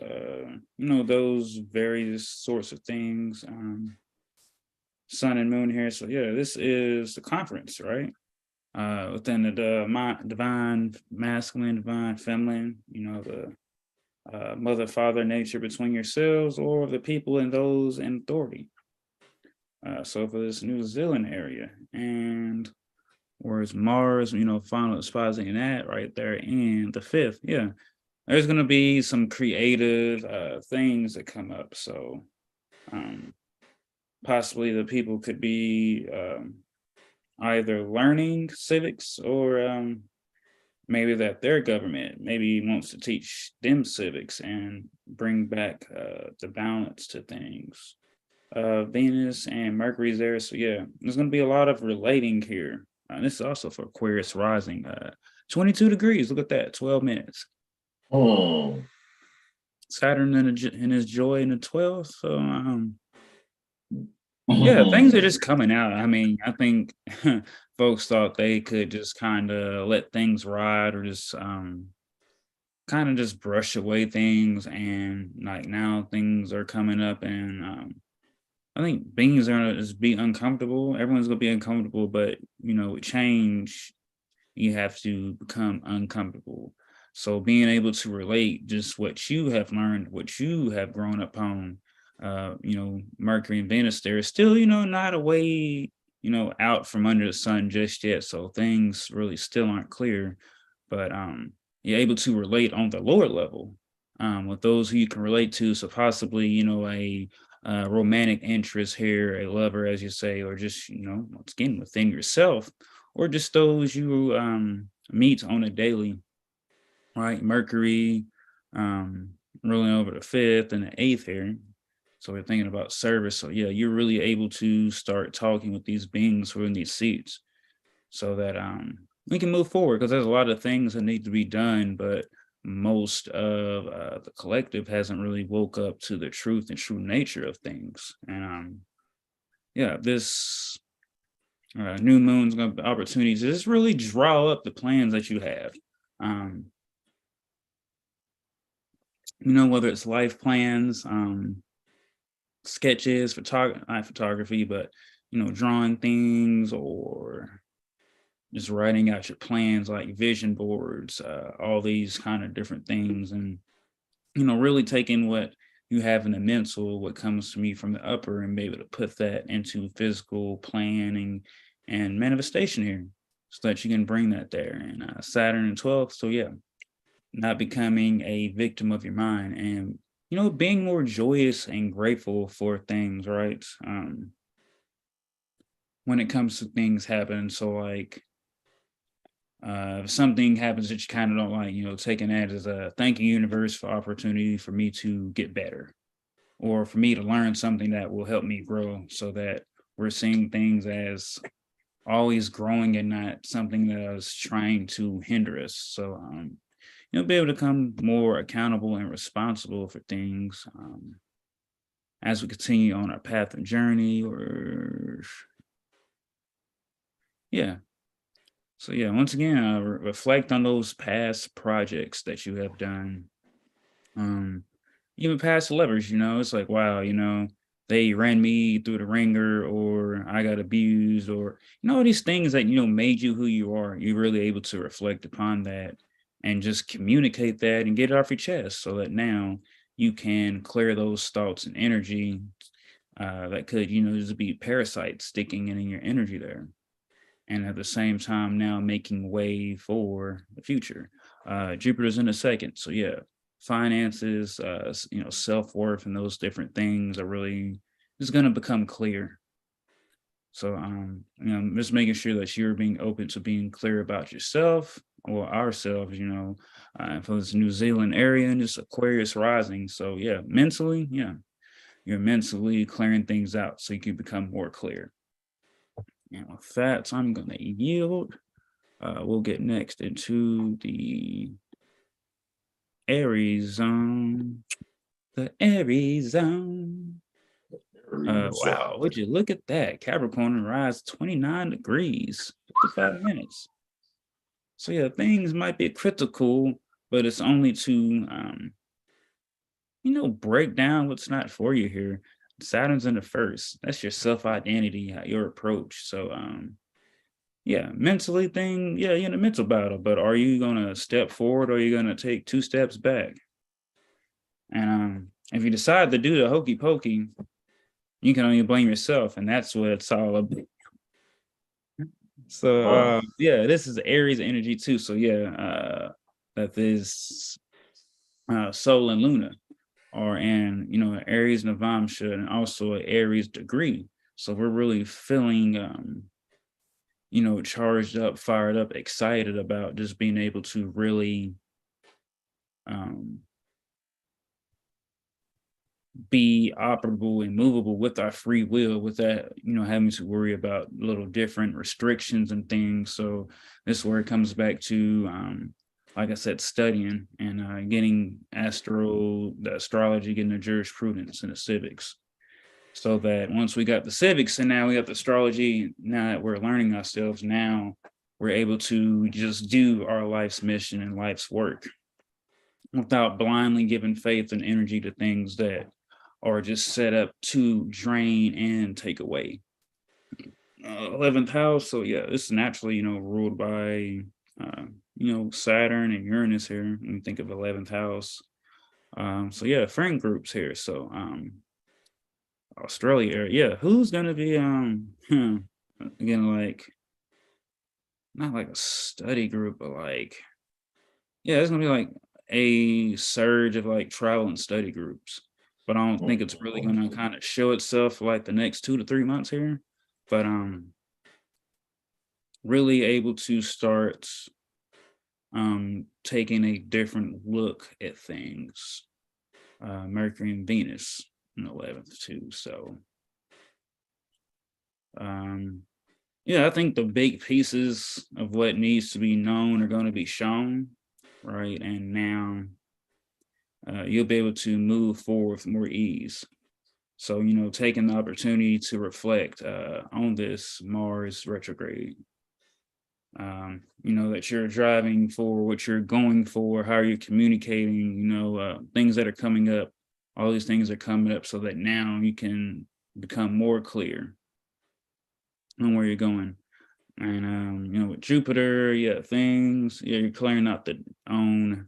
those various sorts of things. Sun and moon here. So yeah, this is the conference, right? Within the divine masculine, divine feminine, the mother, father, nature between yourselves or the people and those in authority. So for this New Zealand area, and whereas Mars, final expositing that right there in the 5th, yeah, there's going to be some creative things that come up. So possibly the people could be either learning civics or maybe that their government maybe wants to teach them civics and bring back the balance to things. Venus and Mercury's there. So yeah, there's going to be a lot of relating here. This is also for Aquarius rising. 22 degrees. Look at that. 12 minutes. Saturn in his joy in the 12th. So yeah, things are just coming out. I mean, I think folks thought they could just kind of let things ride or just kind of just brush away things, and like now things are coming up, and I think beings are gonna just be uncomfortable. Everyone's gonna be uncomfortable, but with change, you have to become uncomfortable. So being able to relate just what you have learned, what you have grown up on, Mercury and Venus, there is still, not a way, out from under the sun just yet. So things really still aren't clear, but you're able to relate on the lower level with those who you can relate to. So possibly, a romantic interest here, a lover, as you say, or just, once again, within yourself, or just those you meet on a daily, right? Mercury rolling over the 5th and the 8th here. So we're thinking about service. So yeah, you're really able to start talking with these beings who are in these seats so that we can move forward, because there's a lot of things that need to be done, but most of the collective hasn't really woke up to the truth and true nature of things. And yeah, this new moon's going to be opportunities to just really draw up the plans that you have. Whether it's life plans, sketches, not photography, but drawing things, or just writing out your plans, like vision boards, all these kind of different things, and really taking what you have in the mental, what comes to me from the upper, and be able to put that into physical planning and manifestation here, so that you can bring that there. And Saturn in 12th, so yeah, not becoming a victim of your mind, and being more joyous and grateful for things, right? When it comes to things happen, so like if something happens that you kind of don't like, taking that as a thank you universe for opportunity for me to get better, or for me to learn something that will help me grow, so that we're seeing things as always growing and not something that is trying to hinder us. So be able to become more accountable and responsible for things as we continue on our path and journey, or yeah. So yeah, once again, reflect on those past projects that you have done. Even past lovers, it's like, wow, they ran me through the ringer, or I got abused, or these things that made you who you are. You're really able to reflect upon that and just communicate that and get it off your chest, so that now you can clear those thoughts and energy that could, just be parasites sticking in your energy there. And at the same time now making way for the future. Jupiter's in a second. So yeah, finances, self-worth, and those different things are really just going to become clear. So, just making sure that you're being open to being clear about yourself or ourselves, for this New Zealand area and just Aquarius rising. So, yeah, mentally, you're mentally clearing things out so you can become more clear. And with that, I'm going to yield. We'll get next into the Aries zone. The Aries zone. Wow, would you look at that? Capricorn rise 29 degrees, 55 minutes. So yeah, things might be critical, but it's only to break down what's not for you here. Saturn's in the first. That's your self-identity, your approach. So mentally you're in a mental battle, but are you gonna step forward or are you gonna take 2 steps back? And if you decide to do the hokey pokey, you can only blame yourself, and that's what it's all about. So this is Aries energy too. So that is Sol and Luna are in Aries Navamsha and also an Aries degree. So we're really feeling charged up, fired up, excited about just being able to really be operable and movable with our free will, with that having to worry about little different restrictions and things. So this is where it comes back to like I said, studying and getting the astrology, getting the jurisprudence and the civics, so that once we got the civics and now we got the astrology, now that we're learning ourselves, now we're able to just do our life's mission and life's work without blindly giving faith and energy to things that are just set up to drain and take away. 11th house. So this is naturally, ruled by, Saturn and Uranus here. When you think of 11th house. Friend groups here. So, Australia. Who's going to be, again, like, not like a study group, but like, it's going to be like a surge of like travel and study groups. But I don't think it's really going to kind of show itself for like the next 2 to 3 months here. But really able to start taking a different look at things. Mercury and Venus in the 11th too. So I think the big pieces of what needs to be known are going to be shown, right? And now you'll be able to move forward with more ease. So, taking the opportunity to reflect on this Mars retrograde, that you're driving for, what you're going for, how you're communicating, things that are coming up, all these things are coming up so that now you can become more clear on where you're going. And, with Jupiter, you're clearing out the own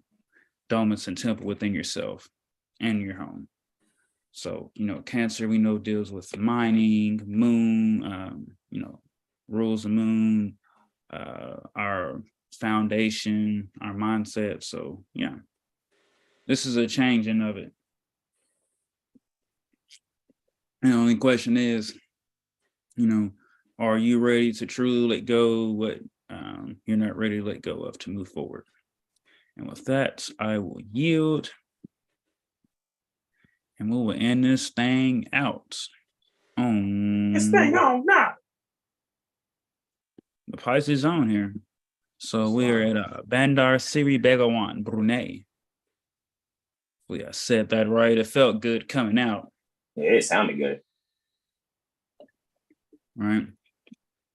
dominance and temple within yourself and your home. So, Cancer, we know, deals with mining, moon, rules of moon, our foundation, our mindset. So, this is a changing of it. And the only question is, are you ready to truly let go what you're not ready to let go of to move forward? And with that, I will yield. And we will end this thing out on now. The Pisces zone here. So we're at Bandar Seri Begawan, Brunei. I said that right. It felt good coming out. Yeah, it sounded good. Right.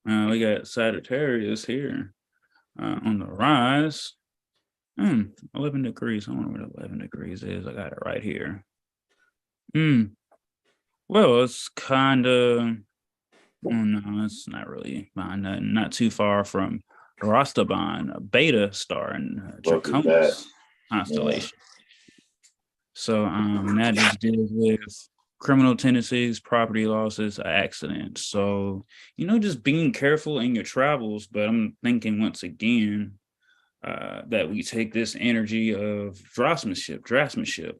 We got Sagittarius here on the rise. 11 degrees. I wonder what 11 degrees is. I got it right here. Well, it's kind of, no, it's not really not too far from Rastaban, a beta star in Draconis constellation. So that just deals with criminal tendencies, property losses, accidents. So, just being careful in your travels. But I'm thinking once again that we take this energy of draftsmanship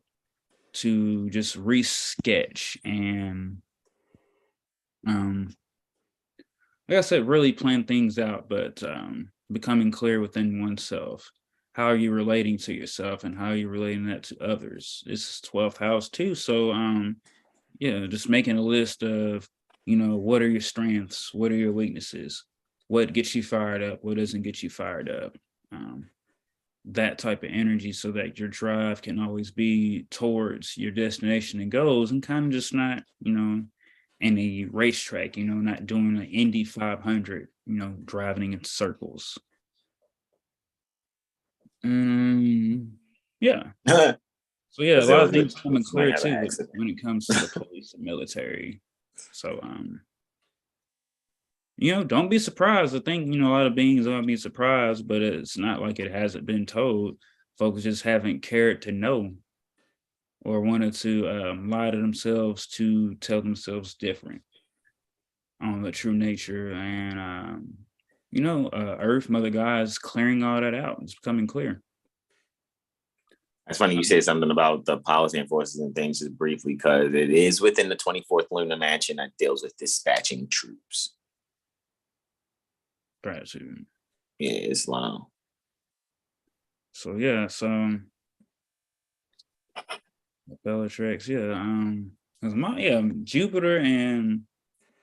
to just resketch and like I said, really plan things out, but becoming clear within oneself. How are you relating to yourself, and how are you relating that to others? It's 12th house too. So yeah, just making a list of, what are your strengths, what are your weaknesses, what gets you fired up, what doesn't get you fired up. Um, that type of energy, so that your drive can always be towards your destination and goals, and kind of just not, in a racetrack, not doing an Indy 500, driving in circles. Yeah. So yeah, a lot of things coming clear too when it comes to the police and military. So don't be surprised. I think, a lot of beings are being surprised, but it's not like it hasn't been told. Folks just haven't cared to know, or wanted to lie to themselves to tell themselves different on the true nature. And Earth, Mother God is clearing all that out. It's becoming clear. That's funny you said something about the policy and forces and things just briefly, because it is within the 24th lunar mansion that deals with dispatching troops. Gratitude. Yeah, Islam. So yeah, so Bellatrix, Jupiter and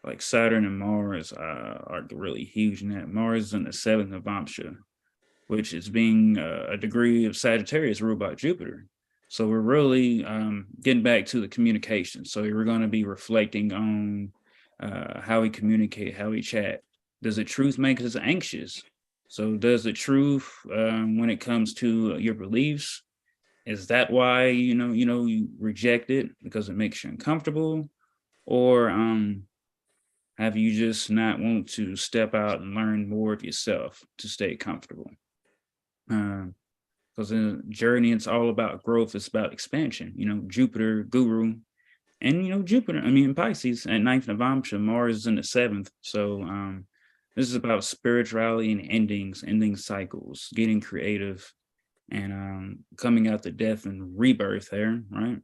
like Saturn and Mars are really huge in that. Mars is in the 7th of Vamsha, which is being a degree of Sagittarius ruled by Jupiter. So we're really getting back to the communication. So we're going to be reflecting on how we communicate, how we chat. Does the truth make us anxious? So does the truth, when it comes to your beliefs, is that why you reject it because it makes you uncomfortable, or have you just not want to step out and learn more of yourself to stay comfortable? Because in the journey, it's all about growth. It's about expansion. Jupiter, Guru, and Jupiter. Pisces at 9th Navamsha, Mars is in the 7th. So this is about spirituality and ending cycles, getting creative, and coming out to death and rebirth there, right?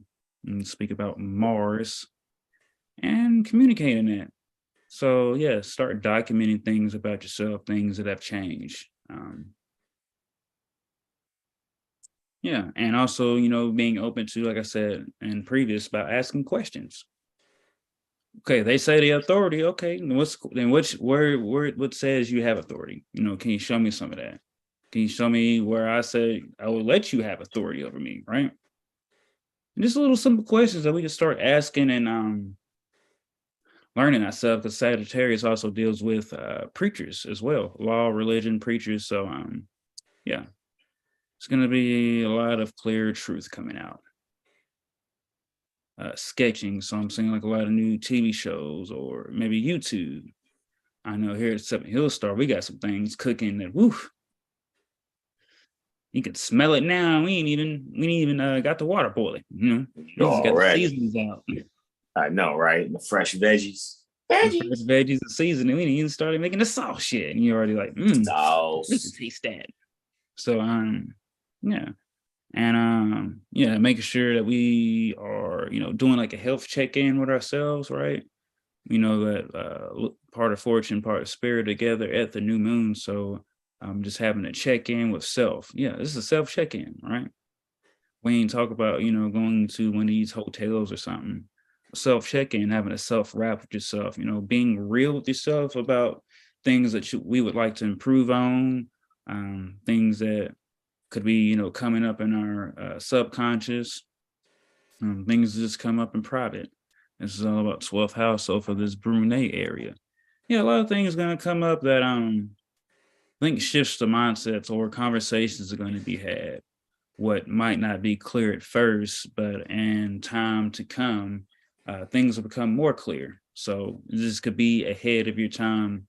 And speak about Mars and communicating that. So yeah, start documenting things about yourself, things that have changed. Yeah, and also, being open to, like I said in previous, about asking questions. Okay, they say the authority. Okay, what says you have authority? Can you show me some of that? Can you show me where I say I will let you have authority over me, right? And just little simple questions that we can start asking and learning ourselves, because Sagittarius also deals with preachers as well, law, religion, preachers. So yeah, it's going to be a lot of clear truth coming out. Sketching, so I'm seeing like a lot of new TV shows, or maybe YouTube. I know here at 7 Hill Star, we got some things cooking that woof. You can smell it now. We ain't even got the water boiling. We just got the seasonings out. I know, right? The fresh veggies. Veggies and seasoning. We didn't even started making the sauce yet, and you're already like, sauce. We can taste that. So yeah. And making sure that we are, doing like a health check-in with ourselves, right? That part of fortune, part of spirit together at the new moon. So just having a check-in with self. Yeah, this is a self check-in, right? We ain't talk about, going to one of these hotels or something. Self check-in, having a self-wrap with yourself, being real with yourself about things that we would like to improve on, things that could be, coming up in our subconscious, things that just come up in private. This is all about 12th house. So for this Brunei area, yeah, a lot of things going to come up that I think shifts the mindsets, or conversations are going to be had. What might not be clear at first, but in time to come, things will become more clear. So this could be ahead of your time,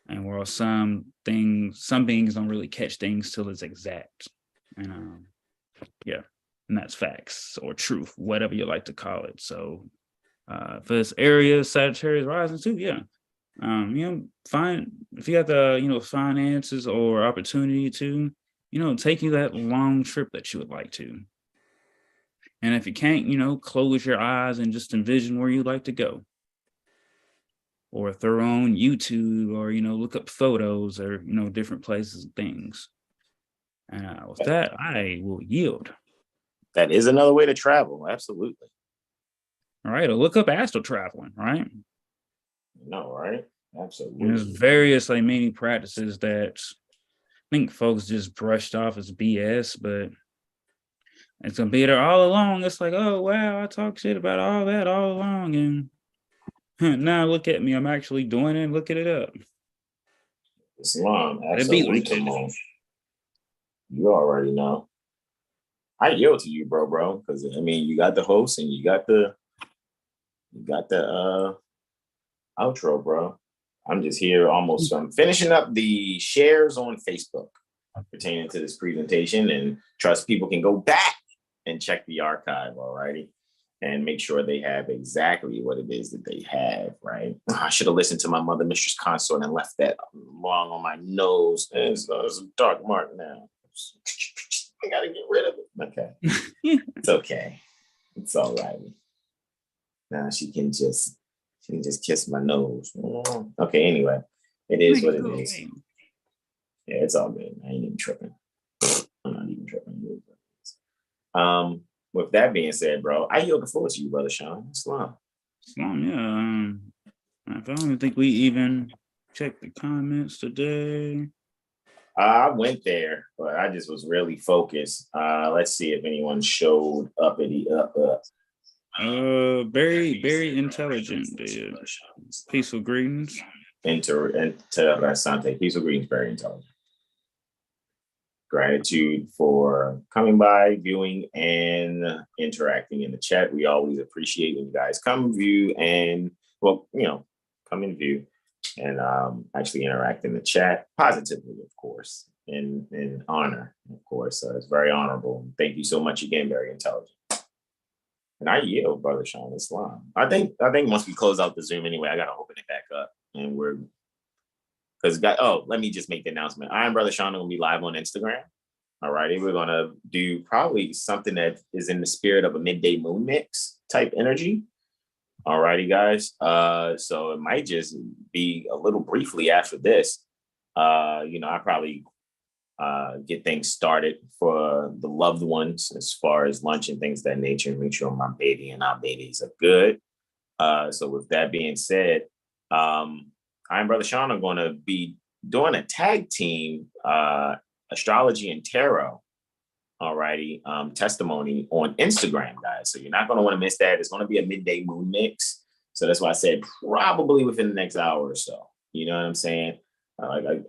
and while some beings don't really catch things till it's exact. And and that's facts or truth, whatever you like to call it. So for this area, Sagittarius rising too, yeah. Find if you got the finances or opportunity to, take you that long trip that you would like to. And if you can't, close your eyes and just envision where you'd like to go. or throw on YouTube, or look up photos, or different places and things. And with that, I will yield. That is another way to travel. Absolutely. All right, or look up astro traveling, right? No, right? Absolutely. There's various many practices that I think folks just brushed off as BS, but it's gonna be there all along. It's like, oh wow, I talk shit about all that all along, and now look at me, I'm actually doing it. Look it up. Islam, It'd be like absolutely. You already know. I yield to you, bro, because I mean, you got the host and you got the outro, bro. I'm just here almost finishing up the shares on Facebook pertaining to this presentation, and trust people can go back and check the archive, alrighty, and make sure they have exactly what it is that they have, right? I should have listened to my mother, Mistress Consort, and left that long on my nose. It's a dark mark now. I gotta get rid of it. Okay. It's okay. It's all right. Now she can just kiss my nose. Okay, anyway. It is what it is. Yeah, it's all good. I ain't even tripping. I'm not even tripping. With that being said, bro, I yield the floor to you, brother Sean. Islam, yeah. I don't think we even checked the comments today. I went there, but I just was really focused. Let's see if anyone showed uppity up. Very intelligent. Peaceful greetings. Interessante. Peaceful greetings, very intelligent. Gratitude for coming by, viewing, and interacting in the chat. We always appreciate when you guys come view and, come and view and actually interact in the chat positively, of course, in honor, of course. It's very honorable. Thank you so much again, very intelligent. And I yield, brother Sean Islam. I think once we close out the Zoom anyway, I gotta open it back up, and let me just make the announcement. I am Brother Sean. Gonna be live on Instagram. All righty, we're gonna do probably something that is in the spirit of a midday moon mix type energy. All righty, guys. So it might just be a little briefly after this. I probably get things started for the loved ones as far as lunch and things of that nature, and make sure my baby and our babies are good. So with that being said, I and Brother Sean are going to be doing a tag team astrology and tarot, alrighty, testimony on Instagram, guys. So you're not going to want to miss that. It's going to be a midday moon mix. So that's why I said probably within the next hour or so. You know what I'm saying? Let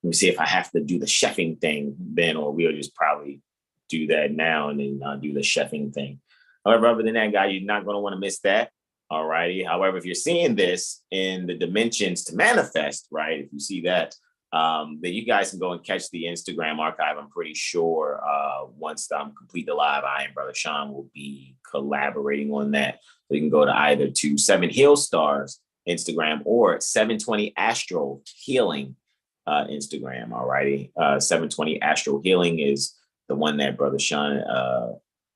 me see if I have to do the chefing thing then, or we'll just probably do that now and then do the chefing thing. However, other than that, guy, you're not going to want to miss that. All righty. However, if you're seeing this in the dimensions to manifest, right? If you see that, then you guys can go and catch the Instagram archive. I'm pretty sure once I'm complete the live, I and Brother Sean will be collaborating on that. So you can go to either to 7 Hill Stars Instagram or 720 Astro Healing Instagram. All righty. 720 Astro Healing is the one that Brother Sean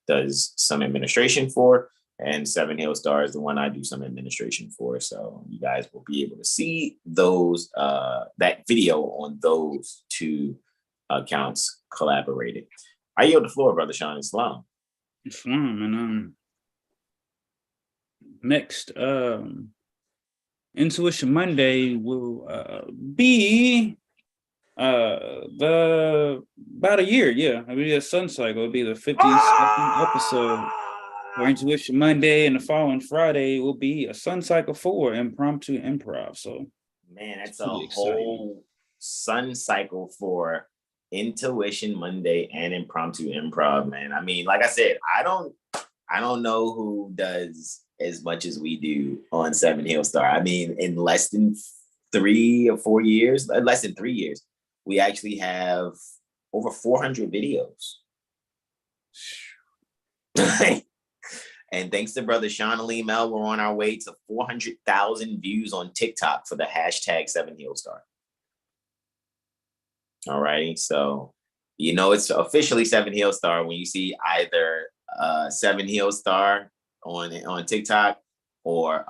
does some administration for. And 7 Hill Star is the one I do some administration for. So you guys will be able to see those that video on those 2 accounts collaborated. I yield the floor, Brother Sean Islam. Islam, and next Intuition Monday will be about a year. Yeah, it'll be a sun cycle. It'll be the 52nd episode. For Intuition Monday, and the following Friday will be a sun cycle 4 impromptu improv. So, man, that's a whole sun cycle for Intuition Monday and impromptu improv, man. I mean, like I said, I don't know who does as much as we do on 7 Hill Star. I mean, in less than 3 or 4 years, less than 3 years, we actually have over 400 videos. And thanks to Brother Sean Alim, we're on our way to 400,000 views on TikTok for the hashtag 7 Hill Star. All righty. So, it's officially 7 Hill Star when you see either 7 Hill Star on TikTok or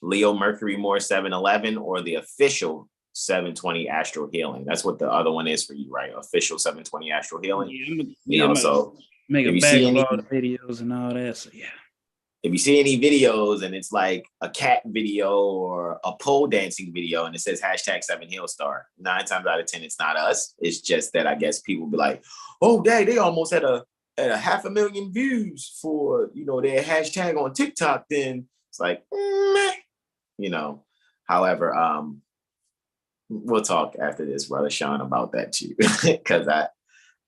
Leo Mercury Moor 711 or the official 720 Astral Healing. That's what the other one is for you, right? Official 720 Astral Healing. So make a bag of all the videos and all that. So yeah. If you see any videos and it's like a cat video or a pole dancing video and it says #7HealStar, 9 times out of 10, it's not us. It's just that I guess people be like, oh, dang, they almost had a 500,000 views for, their hashtag on TikTok. Then it's like, however, we'll talk after this, Brother Sean, about that too, because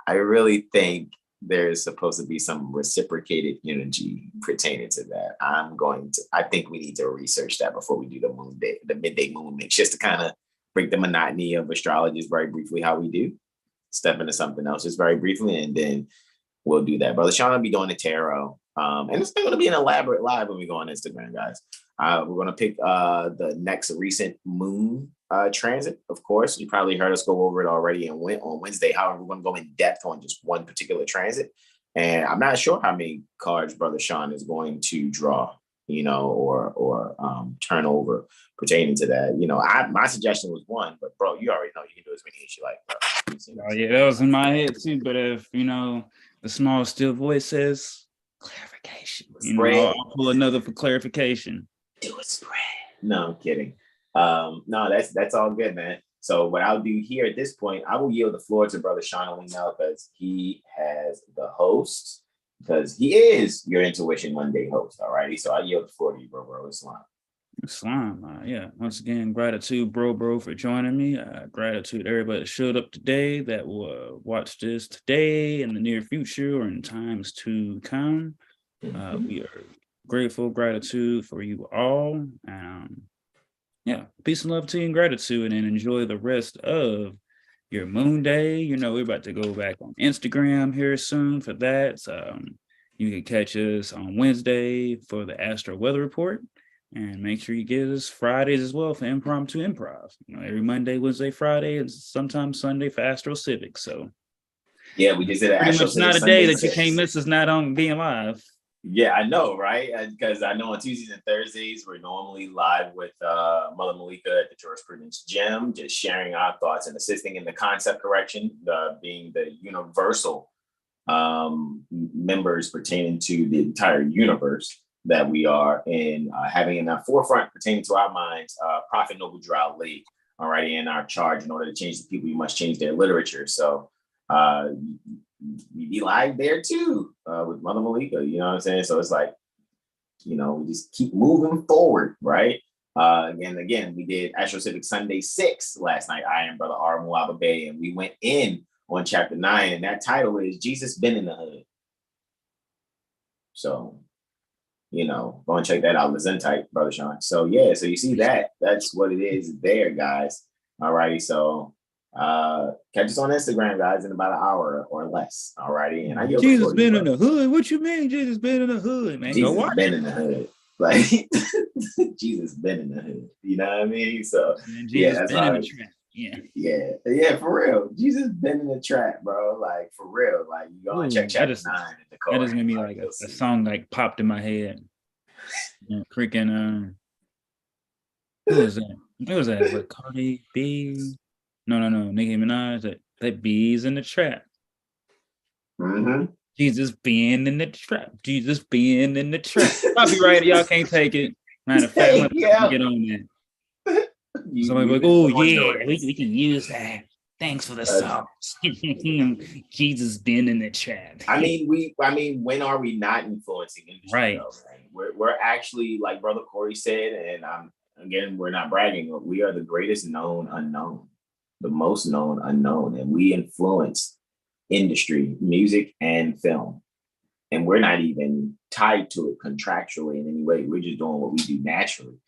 I really think there is supposed to be some reciprocated energy pertaining to that. I think we need to research that before we do the midday moon mix, just to kind of break the monotony of astrology very briefly, how we do. Step into something else just very briefly, and then we'll do that. Brother Sean will be doing the tarot. And it's not going to be an elaborate live when we go on Instagram, guys. We're going to pick the next recent moon transit, of course. You probably heard us go over it already and went on Wednesday. However, we're going to go in depth on just one particular transit. And I'm not sure how many cards Brother Sean is going to draw, or turn over pertaining to that. My suggestion was one, but bro, you already know you can do as many as you like, bro. Oh yeah, that was in my head too. But if the small still voice says clarification, I'll pull another for clarification. Do a spread. No, I'm kidding. No, that's all good, man. So what I'll do here at this point, I will yield the floor to Brother Sean Alim now, because he has the host, because he is your Intuition Monday host. All righty. So I yield the floor to you, bro. Islam. Yeah. Once again, gratitude, bro, for joining me. Gratitude to everybody that showed up today, that will watch this today, in the near future, or in times to come. We are grateful, gratitude for you all. Peace and love to you and gratitude, and enjoy the rest of your moon day. We're about to go back on Instagram here soon for that. You can catch us on Wednesday for the Astro Weather Report, and make sure you get us Fridays as well for Impromptu Improv. Every Monday, Wednesday, Friday, and sometimes Sunday for AstroCivics. So yeah, we just did an pretty much not a day that you can't miss us not on being live. Yeah, I know, right? Because I know on Tuesdays and Thursdays, we're normally live with Mother Malika at the Jurisprudence Gym, just sharing our thoughts and assisting in the concept correction, being the universal members pertaining to the entire universe that we are in, having in the forefront pertaining to our minds, Prophet Noble Drew Lee, already in our charge. In order to change the people, you must change their literature. So we be live there too, with Mother Malika, you know what I'm saying? So it's like, we just keep moving forward, right? Again, we did AstroCivics Sunday 6 last night. I am Brother R. Muaba Bay, and we went in on chapter 9, and that title is Jesus Been in the Hood. So, go and check that out. Listen tight, Brother Sean. So yeah, so you see that's what it is there, guys. Alrighty, so catch us on Instagram, guys, in about an hour or less. Alrighty, and Jesus been in the hood. What you mean, Jesus been in the hood, man? Jesus been in the hood, like Jesus been in the hood. You know what I mean? So Jesus been in the trap. Yeah, for real. Jesus been in the trap, bro. Like for real. Like you go and check chapter 9 in the car. That just made me like a song like popped in my head. Freaking who was that? Who was that? What, Cardi B? No. Nicki Minaj. That bees in the trap. Mm-hmm. Jesus being in the trap. Jesus being in the trap. Copyright, y'all can't take it. Matter of fact, get on that. Somebody like, oh yeah, we can use that. Thanks for the song. Jesus been in the trap. I mean, when are we not influencing industry? Right. We're actually, like Brother Corey said, and we're not bragging, but we are the greatest known unknown, the most known unknown, and we influence industry, music and film. And we're not even tied to it contractually in any way. We're just doing what we do naturally.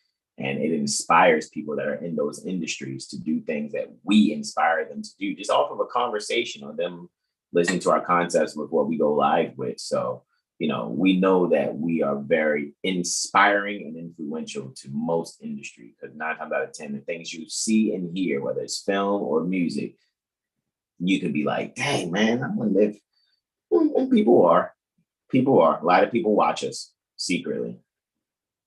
And it inspires people that are in those industries to do things that we inspire them to do, just off of a conversation or them listening to our concepts with what we go live with. So, we know that we are very inspiring and influential to most industry, because 9 times out of 10, the things you see and hear, whether it's film or music, you can be like, dang, man, I want to live. And people are. A lot of people watch us secretly.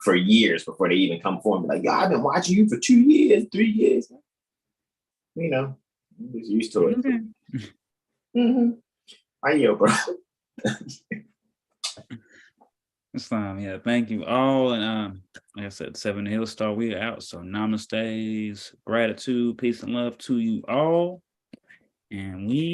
for years before they even come forward and be like, yo, I've been watching you for 2 years, 3 years. You know, I'm just used to it. Mm-hmm. I yield, bro. Islam, yeah. Thank you all. And like I said, 7 Hill Star, we are out. So namaste, gratitude, peace and love to you all. And we